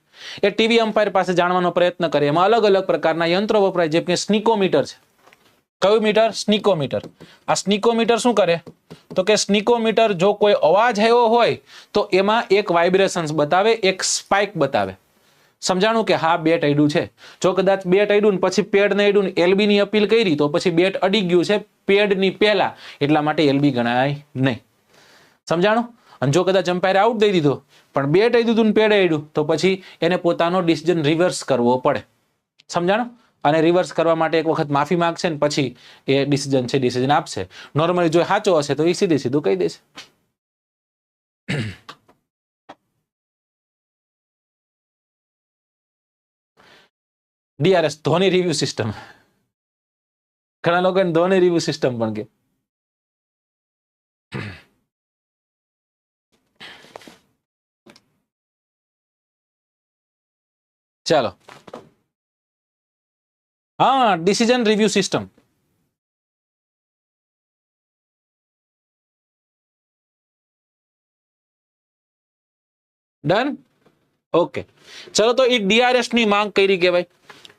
એ ટીવી અમ્પાયર પાસે જાણવાનો પ્રયત્ન કરે. એમાં અલગ અલગ પ્રકારના યંત્રો વપરાય, જેમ કે સ્નીકોમીટર છે. કયું મીટર? સ્નીકોમીટર. આ સ્નીકોમીટર શું કરે? તો કે સ્નીકોમીટર જો કોઈ અવાજ આવ્યો હોય તો એમાં એક વાઇબ્રેશન્સ બતાવે, એક સ્પાઇક બતાવે. સમજાણું કે હા બેટ અડ્યું છે. જો કદાચ બેટ અડ્યું ને પછી પેડ ને અડ્યું ને LB ની અપીલ કરી તો પછી બેટ અડી ગયું છે પેડ ની પહેલા, એટલા માટે LB ગણાય નહીં. સમજાણું? અને જો કદાચ એમ્પાયર આઉટ દઈ દીધો પણ બેટ અડ્યું હતું ને પેડ અડ્યું તો પછી એને પોતાનો ડિસિઝન રિવર્સ કરવો પડે. સમજાણું? અને રિવર્સ કરવા માટે એક વખત માફી માંગશે ને પછી એ ડિસિઝન આપશે. નોર્મલી જો સાચો હશે તો એ સીધું કહી દેશે. DRS Dhoni review system. ઘણા લોકો ધોની રિવ્યુ સિસ્ટમ પણ કે. ચાલો, હા, decision review system. Done. Okay, ચલો, તો એ DRS ની માંગ કરી કહેવાય.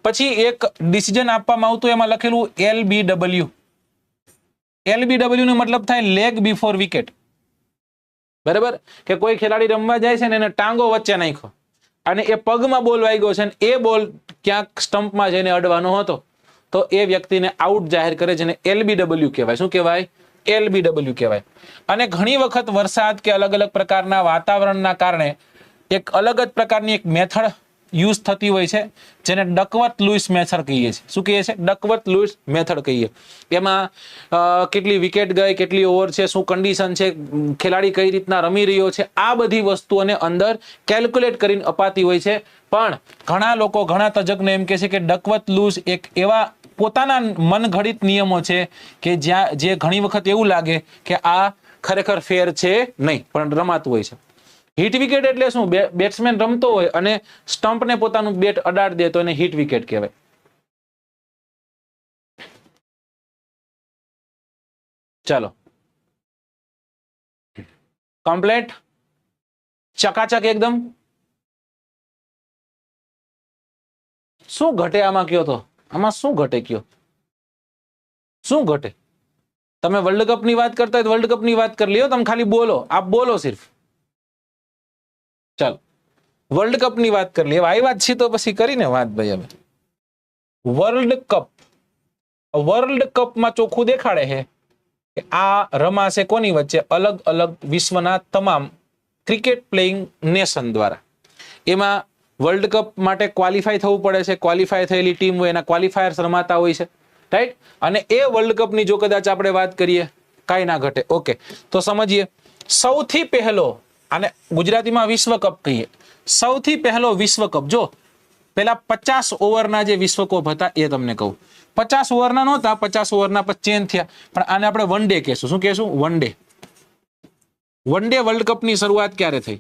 પછી એક ડિસિઝન આપવામાં આવતું, એમાં લખેલું LBW. LBW નો મતલબ થાય લેગ બિફોર વિકેટ. બરાબર, કે કોઈ ખેલાડી રમવા જાય છે ને એને ટાંગો વચ્ચે નાખ્યો અને એ પગમાં બોલ વાગ્યો છે ને એ બોલ ક્યાંક સ્ટમ્પમાં જઈને અડવાનો હતો, તો એ વ્યક્તિને આઉટ જાહેર કરે, જેને LBW કહેવાય. શું કહેવાય? LBW કહેવાય. અને ઘણી વખત વરસાદ કે અલગ અલગ પ્રકારના વાતાવરણના કારણે એક અલગ જ પ્રકારની એક મેથડ યુઝ થતી હોય છે, જેને ડકવર્થ લુઇસ મેથડ કહીએ છીએ. શું કહીએ છીએ? ડકવર્થ લુઇસ મેથડ કહીએ. એમાં કેટલી વિકેટ ગઈ, કેટલી ઓવર છે, શું કન્ડિશન છે, ખેલાડી કઈ રીતના રમી રહ્યો છે, આ બધી વસ્તુઓને અંદર કેલ્ક્યુલેટ કરીને અપાતી હોય છે. પણ ઘણા લોકો, ઘણા તજજ્ઞો એમ કહે છે કે ડકવર્થ લુઇસ એક એવા પોતાના મનઘડિત નિયમો છે કે જે ઘણી વખત એવું લાગે કે આ ખરેખર ફેર છે નહીં, પણ રમાતું હોય છે. હિટ વિકેટ એટલે શું? બેટ્સમેન રમતો હોય અને સ્ટમ્પને પોતાનું બેટ અડાડ દે તો એને હિટ વિકેટ કહેવાય. ચાલો, કમ્પ્લેટ, ચકાચક એકદમ. શું ઘટે આમાં કયો તો? આમાં શું ઘટે કયો? શું ઘટે? તમે વર્લ્ડ કપ ની વાત કરતા હોય વર્લ્ડ કપ ની વાત કરી લ્યો, તમે ખાલી બોલો, આપ બોલો સિર્ફ. ચાલો, વર્લ્ડ કપ ની વાત કરી લે. આવી વાત છે તો પછી કરીને વાત ભાઈ. હવે વર્લ્ડ કપમાં ચોખ્ખું દેખાડે છે કે આ રમાશે કોની વચ્ચે? અલગ અલગ વિશ્વના તમામ ક્રિકેટ પ્લેઇંગ નેશન દ્વારા. એમાં વર્લ્ડ કપ માટે ક્વોલિફાય થવું પડે છે. ક્વોલિફાય થયેલી ટીમ હોય એના ક્વોલિફાયર્સ રમાતા હોય છે, રાઈટ? અને એ વર્લ્ડ કપની જો કદાચ આપણે વાત કરીએ, કાંઈ ના ઘટે. ઓકે, તો સમજીએ. સૌથી પહેલો, અને ગુજરાતીમાં વિશ્વ કપ કહીએ, સૌથી પહેલો વિશ્વ કપ. જો પેલા 50 ઓવરના જે વિશ્વ કપ હતા એ તમને કહું. 50 ઓવરના નહોતા, 50 ઓવરના પછી ચેન્જ થયા, પણ આને આપણે વન ડે કહેશું. શું કહેશું? One day. One day world કપની શરૂઆત ક્યારે થઈ?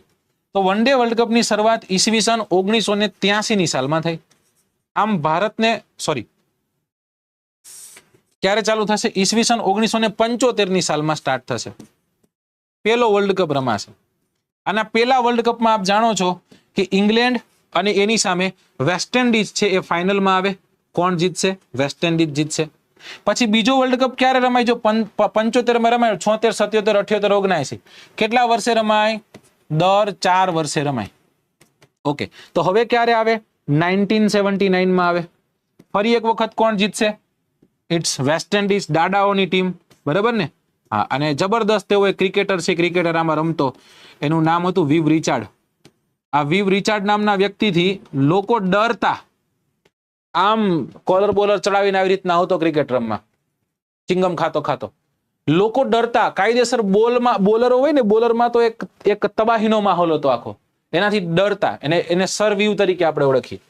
તો વન ડે વર્લ્ડ કપની શરૂઆત ઈસવીસન 1983ની સાલમાં થઈ. આમ ભારતને, સોરી, ક્યારે ચાલુ થશે? ઈસવીસન 1975ની સાલમાં સ્ટાર્ટ થશે. પહેલો વર્લ્ડ કપ રમાશે. અને પેલા વર્લ્ડ કપમાં આપ જાણો છો કે ઇંગ્લેન્ડ અને એની સામે વેસ્ટ ઇન્ડિઝ છે એ ફાઇનલમાં આવે. કોણ જીતશે? વેસ્ટ ઇન્ડિઝ જીતશે. પછી બીજો વર્લ્ડ કપ ક્યારે રમાય? જો 75માં રમાય, 76, 77, 78, 79. કેટલા વર્ષે રમાય? દર 4 વર્ષે રમાય. ઓકે, તો હવે ક્યારે આવે? 1979માં આવે. ફરી એક વખત કોણ જીતશે? ઇટ્સ વેસ્ટ ઇન્ડિઝ, દાદાઓની ટીમ, બરાબર ને? હા, અને જબરદસ્ત એવો એક ક્રિકેટર છે, ક્રિકેટર આમાં રમતો, એનું નામ હતું વિવ રિચાર્ડ. આ વિવ રિચાર્ડ નામના વ્યક્તિથી લોકો ડરતા. આમ કોલર બોલર ચડાવીને આવી રીતના આવતો ક્રિકેટ રમવા, ચિંગમ ખાતો ખાતો. લોકો ડરતા. કાયદેસર બોલરો હોય ને, બોલરમાં તો એક તબાહીનો માહોલ હતો આખો, એનાથી ડરતા. એને સર વિવ તરીકે આપણે ઓળખીએ.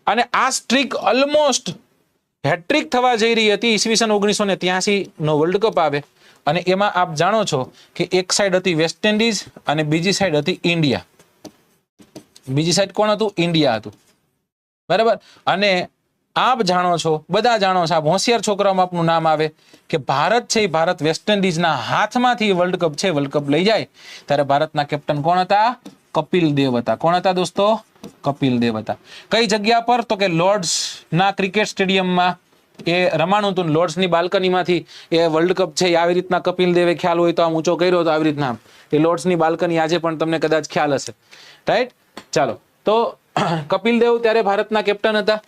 અને આ સ્ટ્રીક ઓલમોસ્ટ હેટ્રિક થવા જઈ રહી હતી. ઈસવીસન 1983નો વર્લ્ડ કપ આવે અને એમાં આપ જાણો છો કે એક સાઈડ હતી વેસ્ટ ઇન્ડિઝ અને બીજી સાઈડ હતી ઇન્ડિયા. બીજી સાઈડ કોણ હતું? ઇન્ડિયા હતું, બરાબર? અને આપ જાણો છો, બધા જાણો છો, આપ હોશિયાર છોકરાઓમાં આપનું નામ આવે કે ભારત છે, ભારત વેસ્ટ ઇન્ડિઝના હાથમાંથી વર્લ્ડ કપ છે, વર્લ્ડ કપ લઈ જાય ત્યારે ભારતના કેપ્ટન કોણ હતા? કપિલ દેવ હતા. કોણ હતા દોસ્તો? કપિલ દેવ હતા. કઈ જગ્યા પર? તો કે લોર્ડ્સના ક્રિકેટ સ્ટેડિયમમાં એ રમાણું હતું. લોર્ડ્સની બાલ્કનીમાંથી એ વર્લ્ડ કપ છે આવી રીતના કપિલ દેવે, ખ્યાલ હોય તો આમ ઊંચો કર્યો હતો આવી રીતના. એ લોર્ડ્સની બાલ્કની આજે પણ તમને કદાચ ખ્યાલ હશે, રાઈટ? ચાલો, તો કપિલ દેવ ત્યારે ભારતના કેપ્ટન હતા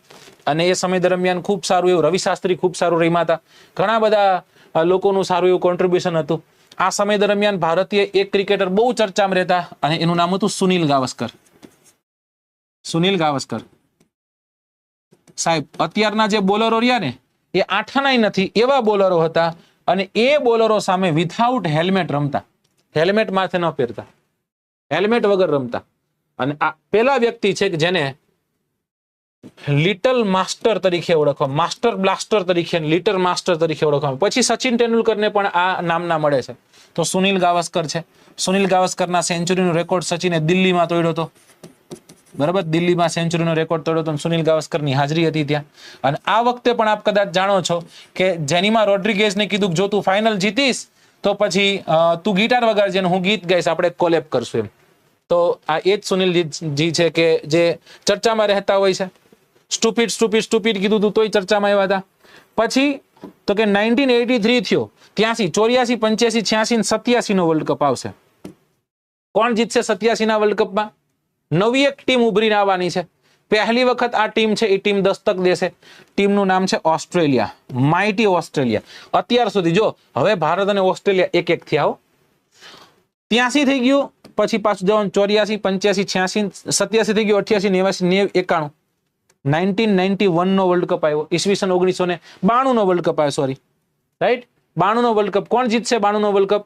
અને એ સમય દરમિયાન ખૂબ સારું એવું રવિ શાસ્ત્રી ખૂબ સારું રમ્યા હતા. ઘણા બધા લોકોનું સારું એવું કોન્ટ્રીબ્યુશન હતું. આ સમય દરમિયાન ભારતીય એક ક્રિકેટર બહુ ચર્ચામાં રહેતા અને એનું નામ હતું સુનિલ ગાવસ્કર. સુનિલ ગાવસ્કર સાહેબ, અત્યારના જે બોલરો રહ્યા ને એ આઠાનાય નથી એવા બોલરો હતા અને એ બોલરો સામે વિથઆઉટ હેલ્મેટ રમતા. હેલ્મેટ માથે ન પહેરતા, હેલ્મેટ વગર રમતા. અને આ પેલા વ્યક્તિ છે કે જેને લિટલ માસ્ટર તરીકે ઓળખવા, માસ્ટર બ્લાસ્ટર તરીકે, લિટલ માસ્ટર તરીકે ઓળખવા. પછી સચિન તેંડુલકરને પણ આ નામના મળે છે. તો સુનિલ ગાવસ્કર છે. સુનિલ ગાવસ્કરના સેન્ચુરીનો રેકોર્ડ સચિને દિલ્હીમાં તોડ્યો હતો, બરાબર? દિલ્હીમાં સેન્ચુરીનો રેકોર્ડ તોડ્યો હતો. સુનિલ ગાવસ્કરની હાજરી હતી ત્યાં. અને આ વખતે પણ આપ કદાચ જાણો છો કે જેનીમા રોડ્રિગેઝને કીધું જો તું ફાઇનલ જીતીશ તો પછી તું ગિટાર વગાડજે અને હું ગીત ગાઈશ, આપણે કોલેબ કરશું એમ. તો આ એ જ સુનિલજી છે કે જે ચર્ચામાં રહેતા હોય છે. સ્ટુપિડ સ્ટુપિડ સ્ટુપિડ કીધું તું તોય ચર્ચામાં આવ્યા હતા. પછી તો કે 1983 થયો, 83, 84, 85, 86, 87નો વર્લ્ડ કપ આવશે. કોણ જીતશે 87ના વર્લ્ડ કપમાં? નવી એક ટીમ ઉભરીને આવવાની છે. પહેલી વખત આ ટીમ છે એ ટીમ દસ્તક દેશે. ટીમનું નામ છે ઓસ્ટ્રેલિયા, માઇટી ઓસ્ટ્રેલિયા. અત્યાર સુધી જો હવે ભારત અને ઓસ્ટ્રેલિયા એક થયા હો. 83 થઈ ગયું, પછી પાછું જવાનું 84, 85, 86, 87 થઈ ગયું, 88, 89, 91, 1991 નો વર્લ્ડ કપ આવ્યો, ઈસવીસન 1992 નો વર્લ્ડ કપ આવ્યો, સોરી, રાઈટ, 92 નો વર્લ્ડ કપ. કોણ જીતશે 92 નો વર્લ્ડ કપ?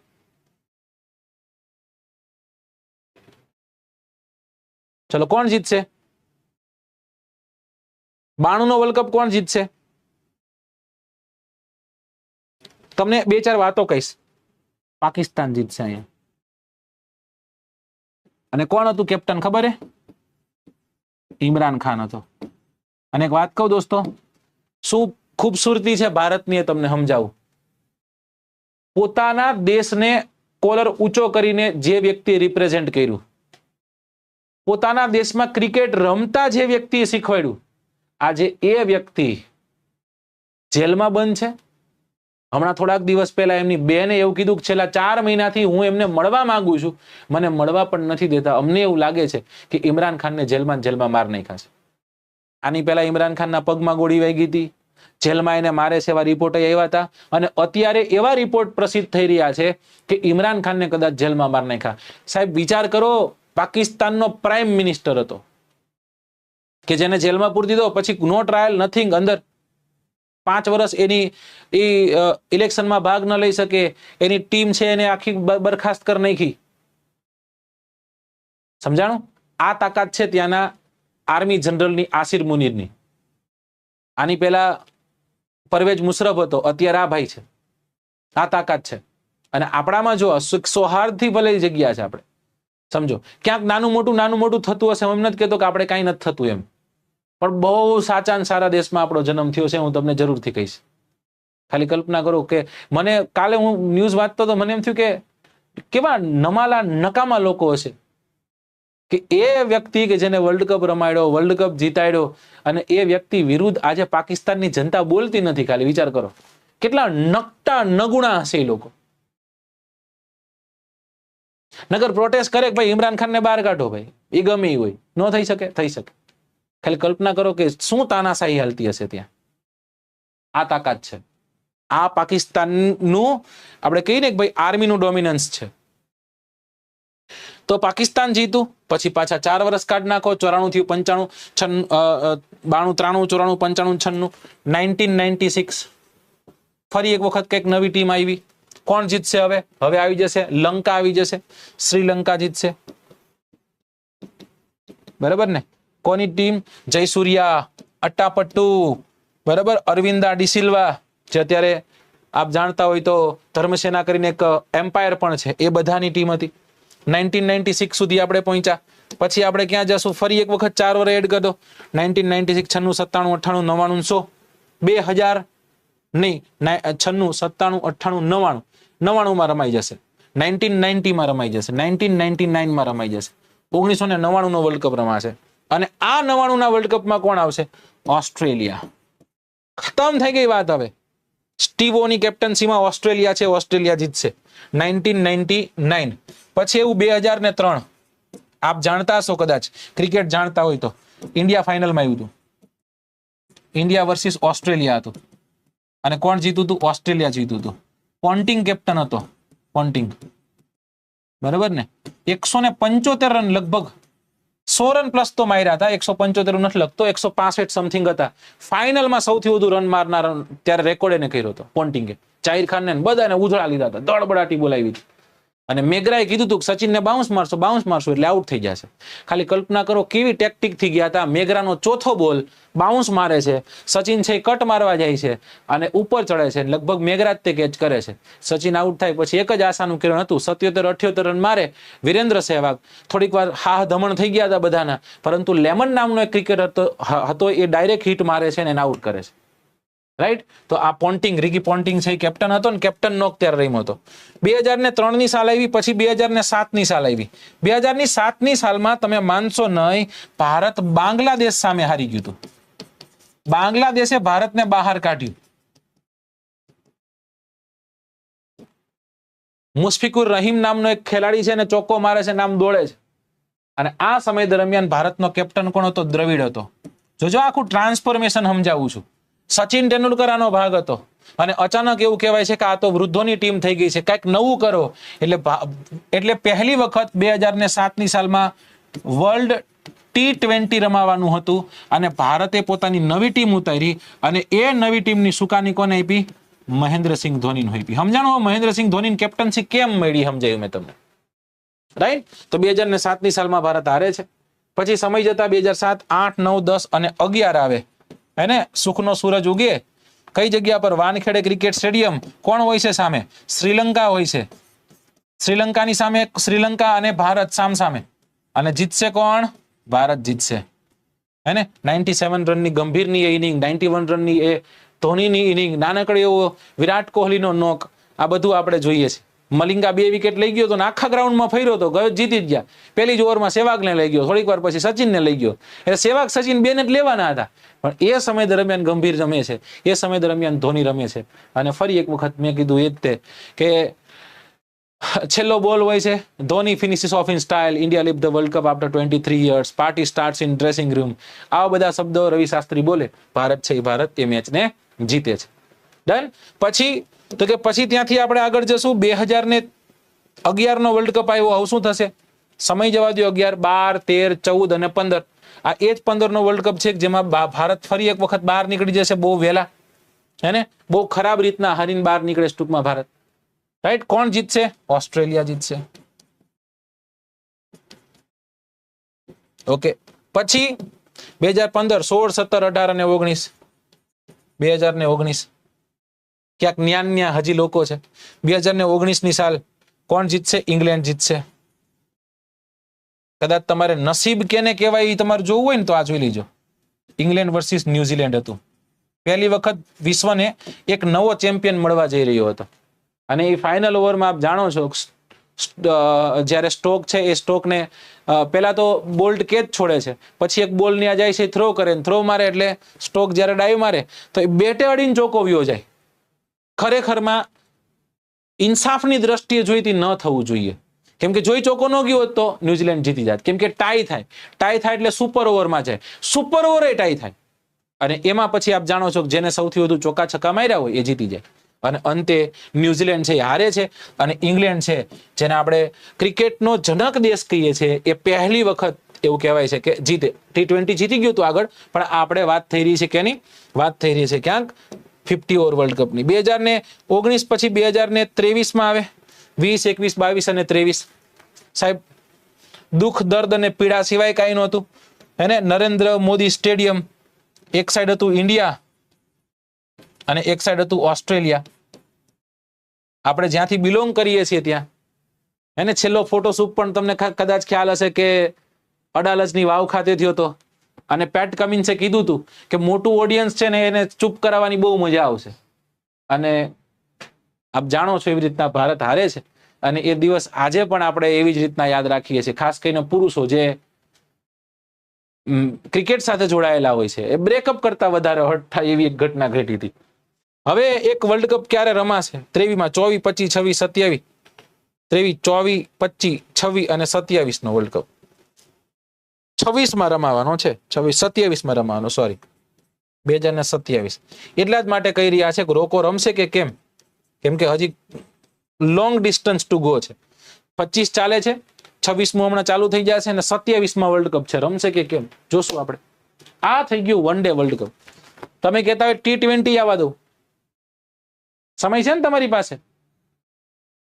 ચલો કોણ જીતશે 92 નો વર્લ્ડ કપ? કોણ જીતશે? તમને 2-4 વાતો કહીશ. પાકિસ્તાન જીતશે અહીંયા. અને કોણ હતું કેપ્ટન ખબર હે? ઇમરાન ખાન હતો. અને એક વાત કહું દોસ્તો, શું ખૂબસૂરતી છે ભારતની એ તમને સમજાવું. પોતાના દેશને કોલર ઊંચો કરીને જે વ્યક્તિએ રિપ્રેઝેન્ટ કર્યું, પોતાના દેશમાં ક્રિકેટ રમતા જે વ્યક્તિએ શીખવાડ્યું, આજે એ વ્યક્તિ જેલમાં બંધ છે. હમણાં થોડાક દિવસ પહેલા એમની બેને એવું કીધું કે છેલ્લા 4 મહિનાથી હું એમને મળવા માંગુ છું, મને મળવા પણ નથી દેતા. અમને એવું લાગે છે કે ઇમરાન ખાનને જેલમાં માર નાખ્યા છે. આની પહેલા ઇમરાન ખાનના પગમાં ગોળી વાગી હતી, જેલમાં એને મારે છે એવા રિપોર્ટ આવ્યા હતા. અને અત્યારે એવા રિપોર્ટ પ્રસિદ્ધ થઈ રહ્યા છે કે ઇમરાન ખાનને કદાચ જેલમાં માર નાખ્યા. સાહેબ વિચાર કરો, પાકિસ્તાનનો પ્રાઇમ મિનિસ્ટર હતો કે જેને જેલમાં પૂરી દીધો, પછી નો ટ્રાયલ નથિંગ, અંદર 5 વર્ષ એની ઇલેક્શનમાં ભાગ ન લઈ શકે, એની ટીમ છે એને આખી બરખાસ્ત કરી નાખી. સમજાણું? આ તાકાત છે ત્યાંના આર્મી જનરલની, આસિર મુનીરની. આની પહેલા પરવેજ મુશરફ હતો, અત્યારે આ ભાઈ છે. આ તાકાત છે. અને આપણામાં જો સૌહાર્દથી ભલે જગ્યા છે, આપણે સમજો ક્યાંક નાનું મોટું થતું હશે. હું એમ નથી કહેતો કે આપણે કાંઈ નથી થતું એમ, પણ બહુ સાચા અને સારા દેશમાં આપણો જન્મ થયો છે. હું તમને જરૂરથી કહીશ. ખાલી કલ્પના કરો કે મને કાલે હું ન્યૂઝ વાંચતો તો મને એમ થયું કે કેવા નમાલા નકામા લોકો હશે કે એ વ્યક્તિ કે જેને વર્લ્ડ કપ રમાડ્યો, વર્લ્ડ કપ જીતાડ્યો, અને એ વ્યક્તિ વિરુદ્ધ આજે પાકિસ્તાનની જનતા બોલતી નથી. ખાલી વિચાર કરો કેટલા નકટા નગુણા હશે એ લોકો. નગર પ્રોટેસ્ટ કરે કે ભાઈ ઇમરાન ખાનને બહાર કાઢો, ભાઈ એ ગમે એ હોય. ન થઈ શકે? થઈ શકે. ખાલી કલ્પના કરો કે શું તાનાશાહી હાલતી હશે ત્યાં. આ તાકાત છે. આ પાકિસ્તાનનું આપણે કહીએ ને કે ભાઈ આર્મીનું ડોમિનન્સ છે. તો પાકિસ્તાન જીતું, પછી પાછા 4 વર્ષ કાઢ નાખો. 94 થયું, 95, 92, 93, 94, 95, 96, 1996 ફરી એક વખત કંઈક નવી ટીમ આવી. કોણ જીતશે હવે? હવે આવી જશે લંકા, આવી જશે શ્રીલંકા જીતશે. બરાબર ને? કોની ટીમ? જયસૂર્યા, અટ્ટાપટ્ટુ, બરાબર, અરવિંદા ડિસિલ્વા, જે અત્યારે આપ જાણતા હોય તો ધર્મસેના કરીને એક એમ્પાયર પણ છે, એ બધાની ટીમ હતી. 1996 સુધી આપણે પહોંચ્યા. પછી આપણે ક્યાં જશું? ફરી એક વખત 4 વર્ષ એડ કરી દો. 1996, 96, 97, 98, 100, 2000 નહીં, 96, 97, 98, 99 માં રમાઈ જશે. 1990 માં રમાઈ જશે. 1999 માં રમાઈ જશે. 1999 નો વર્લ્ડ કપ રમાશે. અને આ 99 ના વર્લ્ડ કપમાં કોણ આવશે? ઓસ્ટ્રેલિયા. ખતમ થઈ ગઈ વાત. હવે સ્ટીવોની કેપ્ટનસીમાં ઓસ્ટ્રેલિયા છે, ઓસ્ટ્રેલિયા જીતશે 1999. પછી એવું 2003, આપ જાણતા હશો કદાચ, ક્રિકેટ જાણતા હોય તો, ઇન્ડિયા ફાઇનલમાં આવ્યું હતું. ઇન્ડિયા વર્સિસ ઓસ્ટ્રેલિયા હતું. અને કોણ જીતું હતું? ઓસ્ટ્રેલિયા જીતું હતું. પોન્ટિંગ કેપ્ટન હતો. પોન્ટિંગ, બરાબર ને? 175 રન, લગભગ 100 રન પ્લસ તો માર્યા હતા. 175 નથી લગતો, 165 સમથિંગ હતા. ફાઇનલમાં સૌથી વધુ રન મારનાર ત્યારે રેકોર્ડ એને કર્યો હતો પોન્ટિંગે. જાહિર ખાનને બધાને ઉધળા લીધા હતા, દળબડાટી બોલાવી હતી. અને મેગરાએ કીધું હતું કે સચિનને બાઉન્સ મારશો એટલે આઉટ થઈ જશે. ખાલી કલ્પના કરો કેવી ટેક્ટિક થી ગયા હતા. મેગરાનો ચોથો બોલ બાઉન્સ મારે છે, સચિન છે કટ મારવા જાય છે અને ઉપર ચડે છે. લગભગ મેગરા જ તે કેચ કરે છે. સચિન આઉટ થાય પછી એક જ આશાનું કિરણ હતું, 77-78 રન મારે. વિરેન્દ્ર સહેવાગ થોડીક વાર હા ધમણ થઈ ગયા હતા બધાના, પરંતુ લેમન નામનો એક ક્રિકેટર હતો, એ ડાયરેક્ટ હિટ મારે છે અને એને આઉટ કરે છે. રાઈટ? તો આ પોન્ટિંગ, રિકી પોન્ટિંગ છે, કેપ્ટન હતો ને, કેપ્ટન નોક ત્યારે રમ્યો હતો. 2003 ની સાલ આવી, પછી 2007 ની સાલ આવી. 2007 ની સાલમાં તમે માનશો નહીં, ભારત બાંગ્લાદેશ સામે હારી ગયું હતું. બાંગ્લાદેશે ભારતને બહાર કાઢ્યું. મુશફિકુર રહીમ નામનો એક ખેલાડી છે ને, ચોક્કો મારે છે, નામ દોડે છે. અને આ સમય દરમિયાન ભારતનો કેપ્ટન કોણ હતો? દ્રવિડ હતો. જોજો આખું ટ્રાન્સફોર્મેશન સમજાવું છું. સચિન તેંડુલકર આનો ભાગ હતો અને અચાનક એવું કહેવાય છે કે આ તો વૃદ્ધોની ટીમ થઈ ગઈ છે, કંઈક નવું કરો. એટલે પહેલી વખત 2007ની સાલમાં વર્લ્ડ T20 રમાવાનું હતું અને ભારતે પોતાની નવી ટીમ ઉતારી અને એ નવી ટીમની સુકાની કોને આપી? મહેન્દ્રસિંહ ધોનીને આપી. સમજાણો મહેન્દ્રસિંહ ધોનીની કેપ્ટન્સી કેમ મળી? સમજાયું મેં તમને, રાઈટ? તો 2007ની સાલમાં ભારત હારે છે. પછી સમય જતા 2007, 8, 9, 10 અને 11 આવે, હે ને? સુખનો સૂરજ ઉગે. કઈ જગ્યા પર? Wankhede cricket stadium. કોણ હોય છે સામે? શ્રીલંકા હોય છે. શ્રીલંકાની સામે શ્રીલંકા અને ભારત સામસામે, અને જીતશે કોણ? ભારત જીતશે, હે ને? 97 રનની ગંભીરની એ ઇનિંગ, 91 રનની એ ધોનીની ઇનિંગ, નાનકડો એવો વિરાટ કોહલીનો નોક, આ બધું આપણે જોઈએ છે. મલિંગા 2 વિકેટ લઈ ગયો તો આખા ગ્રાઉન્ડમાં ફર્યો તો, ગયો જીતી જ ગયા. પહેલી જ ઓવરમાં સહેવાગને લઈ ગયો, થોડીક વાર પછી સચિનને લઈ ગયો. એટલે સહેવાગ સચિન બેને જ લેવાના હતા, પણ એ સમય દરમિયાન ગંભીર રમે છે, એ સમય દરમિયાન ધોની રમે છે. અને ફરી એક વખત મેં કીધું એ જ તે કે છેલ્લો બોલ હોય છે, Dhoni finishes off in style, India લીવ the world cup after 23 years, party starts in dressing room. આવા બધા શબ્દો રવિ શાસ્ત્રી બોલે, ભારત છે એ ભારત એ મેચને જીતે છે. ડન. પછી તો કે પછી ત્યાંથી આપણે આગળ જશું. 2011 નો વર્લ્ડ કપ આવ્યો, હવે શું થશે? સમય જવા દો. 11, 12, 13, 14 અને 15, આ એ જ 15 નો વર્લ્ડ કપ છે જેમાં ભારત ફરી એક વખત બહાર નીકળી જશે, બહુ વહેલા, હે ને? બહુ ખરાબ રીતના હારીને બહાર નીકળે ટૂંકમાં ભારત, રાઈટ? કોણ જીતશે? ઓસ્ટ્રેલિયા જીતશે. ઓકે. પછી 2015, 16, 17, 18 અને 19, 2019 ક્યાંક ન્યા હજી લોકો છે. 2019ની સાલ કોણ જીતશે? ઇંગ્લેન્ડ જીતશે. કદાચ તમારે નસીબ કેને કહેવાય એ તમારે જોવું હોય ને તો આ જોઈ લીજો. ઇંગ્લેન્ડ વર્સિસ ન્યુઝીલેન્ડ હતું. પહેલી વખત વિશ્વને એક નવો ચેમ્પિયન મળવા જઈ રહ્યો હતો અને એ ફાઇનલ ઓવરમાં આપ જાણો છો, જ્યારે સ્ટોક છે એ સ્ટોકને પહેલા તો બોલ્ટ કેચ છોડે છે, પછી એક બોલ ત્યાં જાય છે, થ્રો કરે, થ્રો મારે એટલે સ્ટોક જ્યારે ડાઈવ મારે તો એ બેટે અડીને ચોકો વ્યો જાય. ખરેખરમાં ઇન્સાફની દ્રષ્ટિએ જોઈતી ન થવું જોઈએ, કેમ કે જોઈ ચોકો ન ગયો હોત તો ન્યુઝીલેન્ડ જીતી જાત. કેમ કે ટાઈ થાય, ટાઈ થાય એટલે સુપર ઓવરમાં જાય, સુપર ઓવર એ ટાઈ થાય અને એમાં પછી આપ જાણો છો કે જેને સૌથી વધુ ચોકા છક્કા માર્યા હોય એ જીતી જાય. અને અંતે ન્યુઝીલેન્ડ છે એ હારે છે અને ઇંગ્લેન્ડ છે, જેને આપણે ક્રિકેટનો જનક દેશ કહીએ છીએ, એ પહેલી વખત એવું કહેવાય છે કે જીતે. T20 જીતી ગયું હતું આગળ, પણ આપણે વાત થઈ રહી છે કેની? વાત થઈ રહી છે ક્યાંક 50 ઓવર વર્લ્ડ કપની. 2019 પછી 2023માં આવે, 20, 21, 22 અને 23. સાહેબ, દુઃખ, દર્દ અને પીડા સિવાય કાંઈ નહોતું, હે ને? નરેન્દ્ર મોદી સ્ટેડિયમ, એક સાઈડ હતું ઇન્ડિયા અને એક સાઈડ હતું ઓસ્ટ્રેલિયા. આપણે જ્યાંથી બિલોંગ કરીએ છીએ ત્યાં, એને છેલ્લો ફોટોશૂટ પણ તમને કદાચ ખ્યાલ હશે કે અડાલજની વાવ ખાતે થયો હતો અને પેટ કમિન્સે કીધું હતું કે મોટું ઓડિયન્સ છે ને એને ચૂપ કરાવવાની બહુ મજા આવશે. અને આપ જાણો છો એવી રીતના ભારત હારે છે અને એ દિવસ આજે પણ આપણે એવી જ રીતના યાદ રાખીએ છીએ. ખાસ કરીને પુરુષો જે ક્રિકેટ સાથે જોડાયેલા હોય છે, એ બ્રેકઅપ કરતા વધારે હર્ટ થાય એવી એક ઘટના ઘટી હતી. હવે એક વર્લ્ડ કપ ક્યારે રમાશે? 23માં, 24, 25, 26, 27, 23, 24, 25, 26 અને 27 નો વર્લ્ડ કપ 26માં રમાવાનો છે. 27માં રમાવાનો, સોરી, 2027. એટલા જ માટે કહી રહ્યા છે કે રોકો રમશે કે કેમ? કેમ કે હજી લોંગ ડિસ્ટન્સ ટુ ગો છે. 25 ચાલે છે, 26મું હમણાં ચાલુ થઈ જશે અને 27માં વર્લ્ડ કપ છે. રમશે કે કેમ જોશું આપણે. આ થઈ ગયું વન ડે વર્લ્ડ કપ. તમે કહેતા હોય T20 આવવા દો, સમય છે ને તમારી પાસે,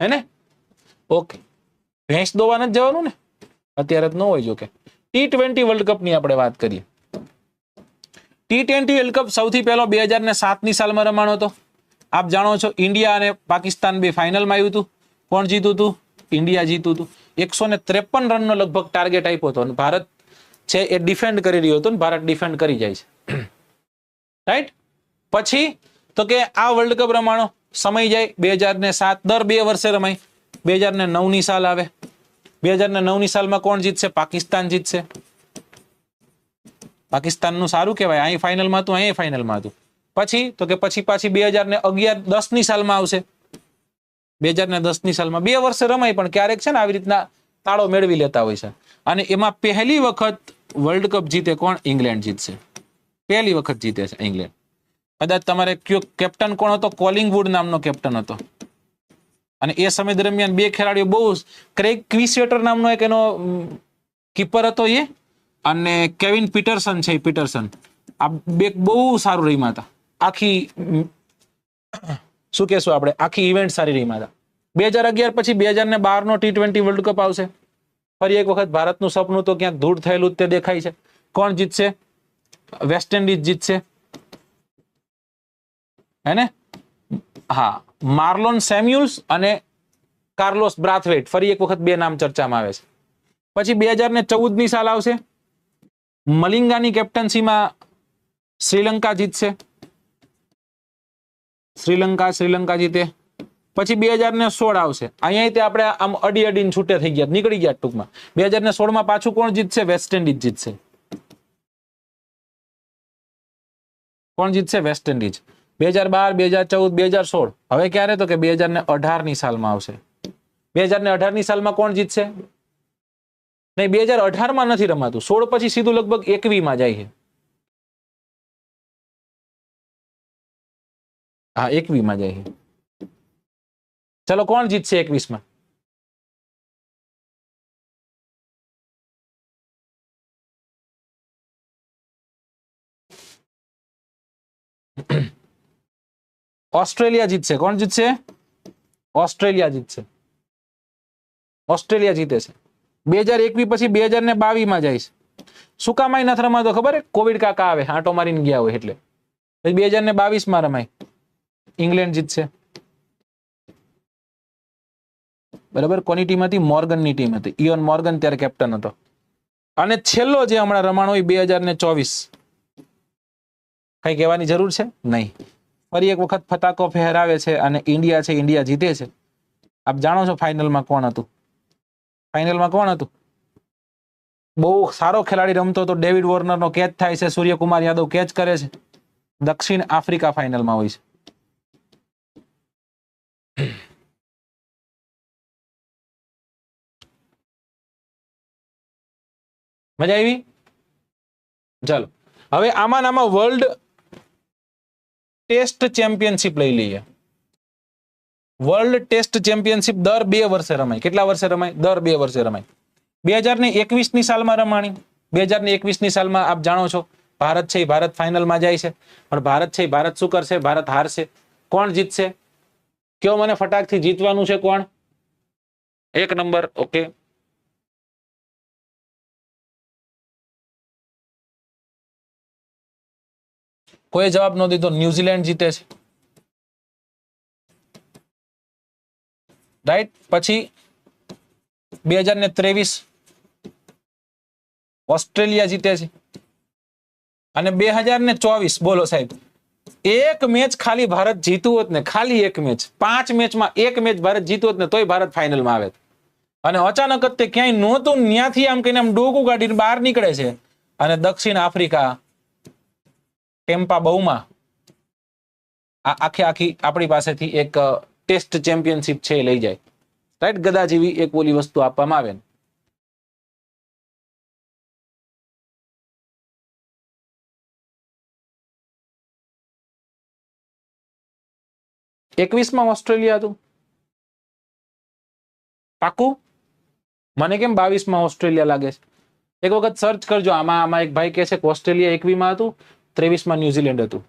હે ને? ઓકે, ભેંસ દોવા નથી જવાનું ને અત્યારે, જ ન હોય. જો કે T20 વર્લ્ડ કપ ની આપણે વાત કરીએ. T20 વર્લ્ડ કપ સૌથી પહેલો 2007ની સાલમાં રમાણો હતો. આપ જાણો છો ઇન્ડિયા અને પાકિસ્તાન બે ફાઇનલમાં આવ્યું હતું. કોણ જીતું હતું? ઇન્ડિયા જીતું હતું. 153 રનનો લગભગ ટાર્ગેટ આપ્યો હતો અને ભારત છે એ ડિફેન્ડ કરી રહ્યો હતો ને ભારત ડિફેન્ડ કરી જાય છે, રાઈટ? પછી તો કે આ વર્લ્ડ કપ રમાણો, સમય જાય 2007, દર 2 વર્ષે રમાય. 2009ની સાલ આવે, 2009ની સાલમાં કોણ જીતશે? પાકિસ્તાન જીતશે. પાકિસ્તાનનું સારું કહેવાય, અહીં ફાઇનલમાં હતું, અહીં ફાઇનલમાં હતું. પછી તો કે પછી પાછી 2010ની સાલમાં આવશે. 2010ની સાલમાં 2 વર્ષે રમાય, પણ ક્યારેક છે ને આવી રીતના તાળો મેળવી લેતા હોય છે. અને એમાં પહેલી વખત વર્લ્ડ કપ જીતે કોણ? ઇંગ્લેન્ડ જીતશે. પહેલી વખત જીતે છે ઇંગ્લેન્ડ. કદાચ તમારે કયો કેપ્ટન કોણ હતો? કોલિંગવુડ નામનો કેપ્ટન હતો. અને એ સમય દરમિયાન બે ખેલાડીઓ બહુ, ક્રેગ ક્વિસવેટર નામનો એક એનો કીપર હતો એ, અને કેવિન પીટરસન છે, પીટરસન. આ બે બહુ સારું રમ્યા હતા. આખી શું કહેશું આપણે, આખી ઇવેન્ટ સારી રમ્યા હતા. 2011 પછી 2012 T20 વર્લ્ડ કપ આવશે. ફરી એક વખત ભારતનું સપનું તો ક્યાંક ધૂળ થયેલું તે દેખાય છે. કોણ જીતશે? વેસ્ટ ઇન્ડિઝ જીતશે, હે ને? હા, માર્લોન સેમ્યુલ્સ અને કાર્લોસ બ્રાથવેટ, ફરી એક વખત બે નામ ચર્ચામાં આવે છે. પછી 2014 સાલ આવશે. મલિંગાની કેપ્ટનસીમાં શ્રીલંકા જીતશે. શ્રીલંકા જીતે. પછી 2016 આવશે. અહીંયા આપણે આમ અડીને છૂટે થઈ ગયા, નીકળી ગયા ટૂંકમાં. 2016 પાછું કોણ જીતશે? વેસ્ટ ઇન્ડિઝ જીતશે. કોણ જીતશે? West Indies. 2012, 2014, 2016. હવે ક્યારે? તો કે 2018 સાલમાં આવશે. 2018 સાલમાં કોણ જીતશે? નહીં, 2018 નથી રમાતું. 16 પછી સીધું લગભગ 21 જાય છે. હા, 21 જાય છે. ચલો, કોણ જીતશે 21? ઓસ્ટ્રેલિયા જીતશે. કોણ જીતશે? ઓસ્ટ્રેલિયા જીતશે. ઓસ્ટ્રેલિયા જીતે છે. 2021 પછી 2022 જાય છે. શું કામ નથી રમાતો ખબર? કોવિડ કાકા આવે, આંટો મારીને ગયા હોય એટલે. 2022 રમાય. ઇંગ્લેન્ડ જીતશે. બરાબર. કોની ટીમ હતી? મોર્ગનની ટીમ હતી. ઇયોન મોર્ગન ત્યારે કેપ્ટન હતો. અને છેલ્લો જે હમણાં રમાણો હોય 2024. કઈ કહેવાની જરૂર છે નહીં. ફરી એક વખત ફટાકો ફહેરાવે છે અને ઇન્ડિયા છે, ઇન્ડિયા જીતે છે. આપ જાણો છો ફાઇનલમાં કોણ હતું? ફાઇનલમાં કોણ હતું? બહુ સારો ખેલાડી રમતો હતો. ડેવિડ વોર્નરનો કેચ થાય છે, સૂર્યકુમાર યાદવ કેચ કરે છે. દક્ષિણ આફ્રિકા ફાઇનલમાં હોય છે. મજા આવી? ચાલો, હવે આમાં વર્લ્ડ ટેસ્ટ ચેમ્પિયનશિપ લઈ લઈએ. વર્લ્ડ ટેસ્ટ ચેમ્પિયનશિપ દર 2 વર્ષે રમાય. કેટલા વર્ષે રમાય? દર 2 વર્ષે રમાય. 2021 સાલમાં રમાણી. 2021 સાલમાં આપ જાણો છો ભારત છે, ભારત ફાઇનલમાં જાય છે. પણ ભારત છે, ભારત શું કરશે? ભારત હારશે. કોણ જીતશે? કયો મને ફટાકથી જીતવાનું છે કોણ? 1 નંબર. ઓકે, કોઈ જવાબ ન દીધો. ન્યુઝીલેન્ડ જીતે છે. રાઈટ. પછી 2023 ઓસ્ટ્રેલિયા જીતે છે. અને 2024 બોલો સાહેબ, એક મેચ ખાલી ભારત જીતું હોત ને, ખાલી એક મેચ, 5 મેચમાં એક મેચ ભારત જીતું હોત ને, તોય ભારત ફાઇનલમાં આવે. અને અચાનક જ તે ક્યાંય નહોતું, ત્યાંથી આમ કહીને આમ ડોકું કાઢીને બહાર નીકળે છે. અને દક્ષિણ આફ્રિકા ટેમ્પા બાઉમાં આખી આપણી પાસેથી એક ટેસ્ટ ચેમ્પિયનશિપ છે લઈ જાય. રાઈટ. ગદા જેવી એક ઓલી વસ્તુ આપવામાં આવે. 21 ઓસ્ટ્રેલિયા હતું પાકું? મને કેમ 22 ઓસ્ટ્રેલિયા લાગે છે? એક વખત સર્ચ કરજો. આમાં એક ભાઈ કહે છે કે ઓસ્ટ્રેલિયા 21 હતું, 23 ન્યુઝીલેન્ડ હતું.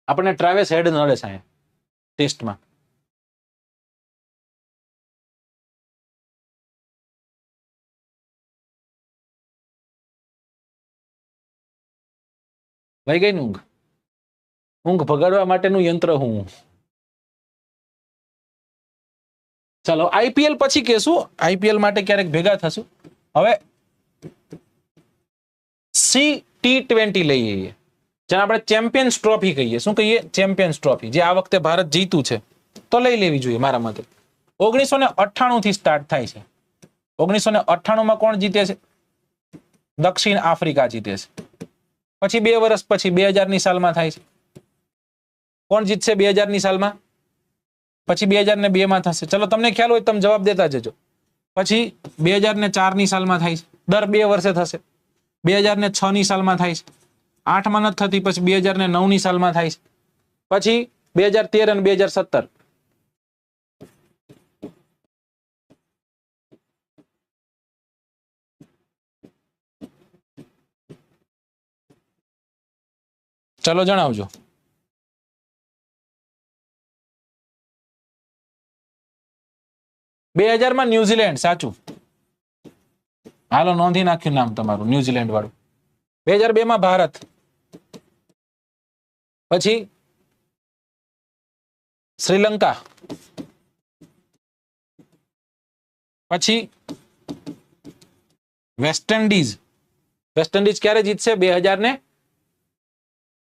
આપણને ટ્રાવેસ હેડ નડે છે ટેસ્ટમાં. વહી ગઈ ને ઊંઘ? ઊંઘ ભગાડવા માટેનું યંત્ર હું. ચાલો, આઈપીએલ પછી કેશું. આઈપીએલ માટે ક્યારેક ભેગા થશું. હવે T20 લઈએ, જેને આપણે ચેમ્પિયન્સ ટ્રોફી કહીએ. શું કહીએ? Champions trophy. જે આ વખતે ભારત જીતું છે તો લઈ લેવી જોઈએ મારા મતે. 1998 થી સ્ટાર્ટ થાય છે. 1998 કોણ જીતે છે? દક્ષિણ આફ્રિકા જીતે છે. પછી 2 વર્ષ પછી 2000 સાલમાં થાય છે. કોણ જીતશે 2000 સાલમાં? પછી 2002 થશે. ચલો, તમને ખ્યાલ હોય તમે જવાબ દેતા જજો. પછી 2004 સાલમાં થાય છે. દર 2 વર્ષે થશે. 2006 સાલમાં થાય છે. 8 માં નથી થતી, પછી 2009 ની સાલમાં થાય છે, પછી 2013 અને 2017. ચલો જણાવજો. બે 2000 માં ન્યુઝીલેન્ડ, સાચું. હાલો નોંધી નાખ્યું નામ તમારું, ન્યુઝીલેન્ડ વાળું. 2002 માં ભારત, પછી શ્રીલંકા, પછી વેસ્ટ ઇન્ડિઝ. વેસ્ટ ઇન્ડિઝ ક્યારે જીતશે? 2000 ને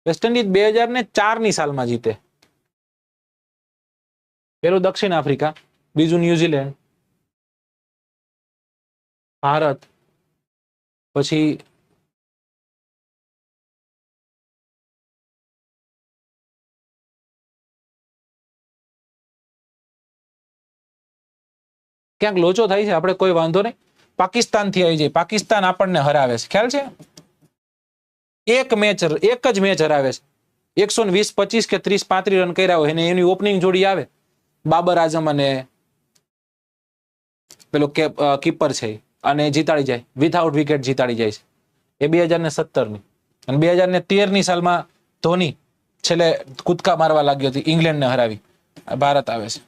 વેસ્ટ ઇન્ડિઝ 2004 ની સાલમાં જીતે. પેલું દક્ષિણ આફ્રિકા, બીજું ન્યુઝીલેન્ડ, ભારત, પછી ક્યાંક લોચો થાય છે, આપણે કોઈ વાંધો નહીં. પાકિસ્તાન થી આવી જાય. પાકિસ્તાન આપણને હરાવે છે, ખ્યાલ છે? એક જ મેચ હરાવે છે. 120, 25 કે 30, 35 રન કર્યા હોય, અને એની ઓપનિંગ જોડી આવે બાબર આઝમ અને પેલો કીપર છે, અને જીતાડી જાય, વિથઆઉટ વિકેટ જીતાડી જાય છે. એ 2017 ની. અને 2013 ની સાલમાં ધોની છેલ્લે કૂદકા મારવા લાગ્યો હતી, ઇંગ્લેન્ડને હરાવી ભારત આવે છે.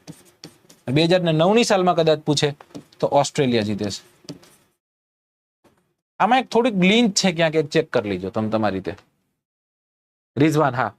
2009 ની સાલમાં કદાચ પૂછે તો ઓસ્ટ્રેલિયા જીતે છે. આમાં એક થોડીક ગ્લિચ છે, ક્યાંક એક ચેક કરી લીજો તમે તમારી રીતે. રિઝવાન, હા,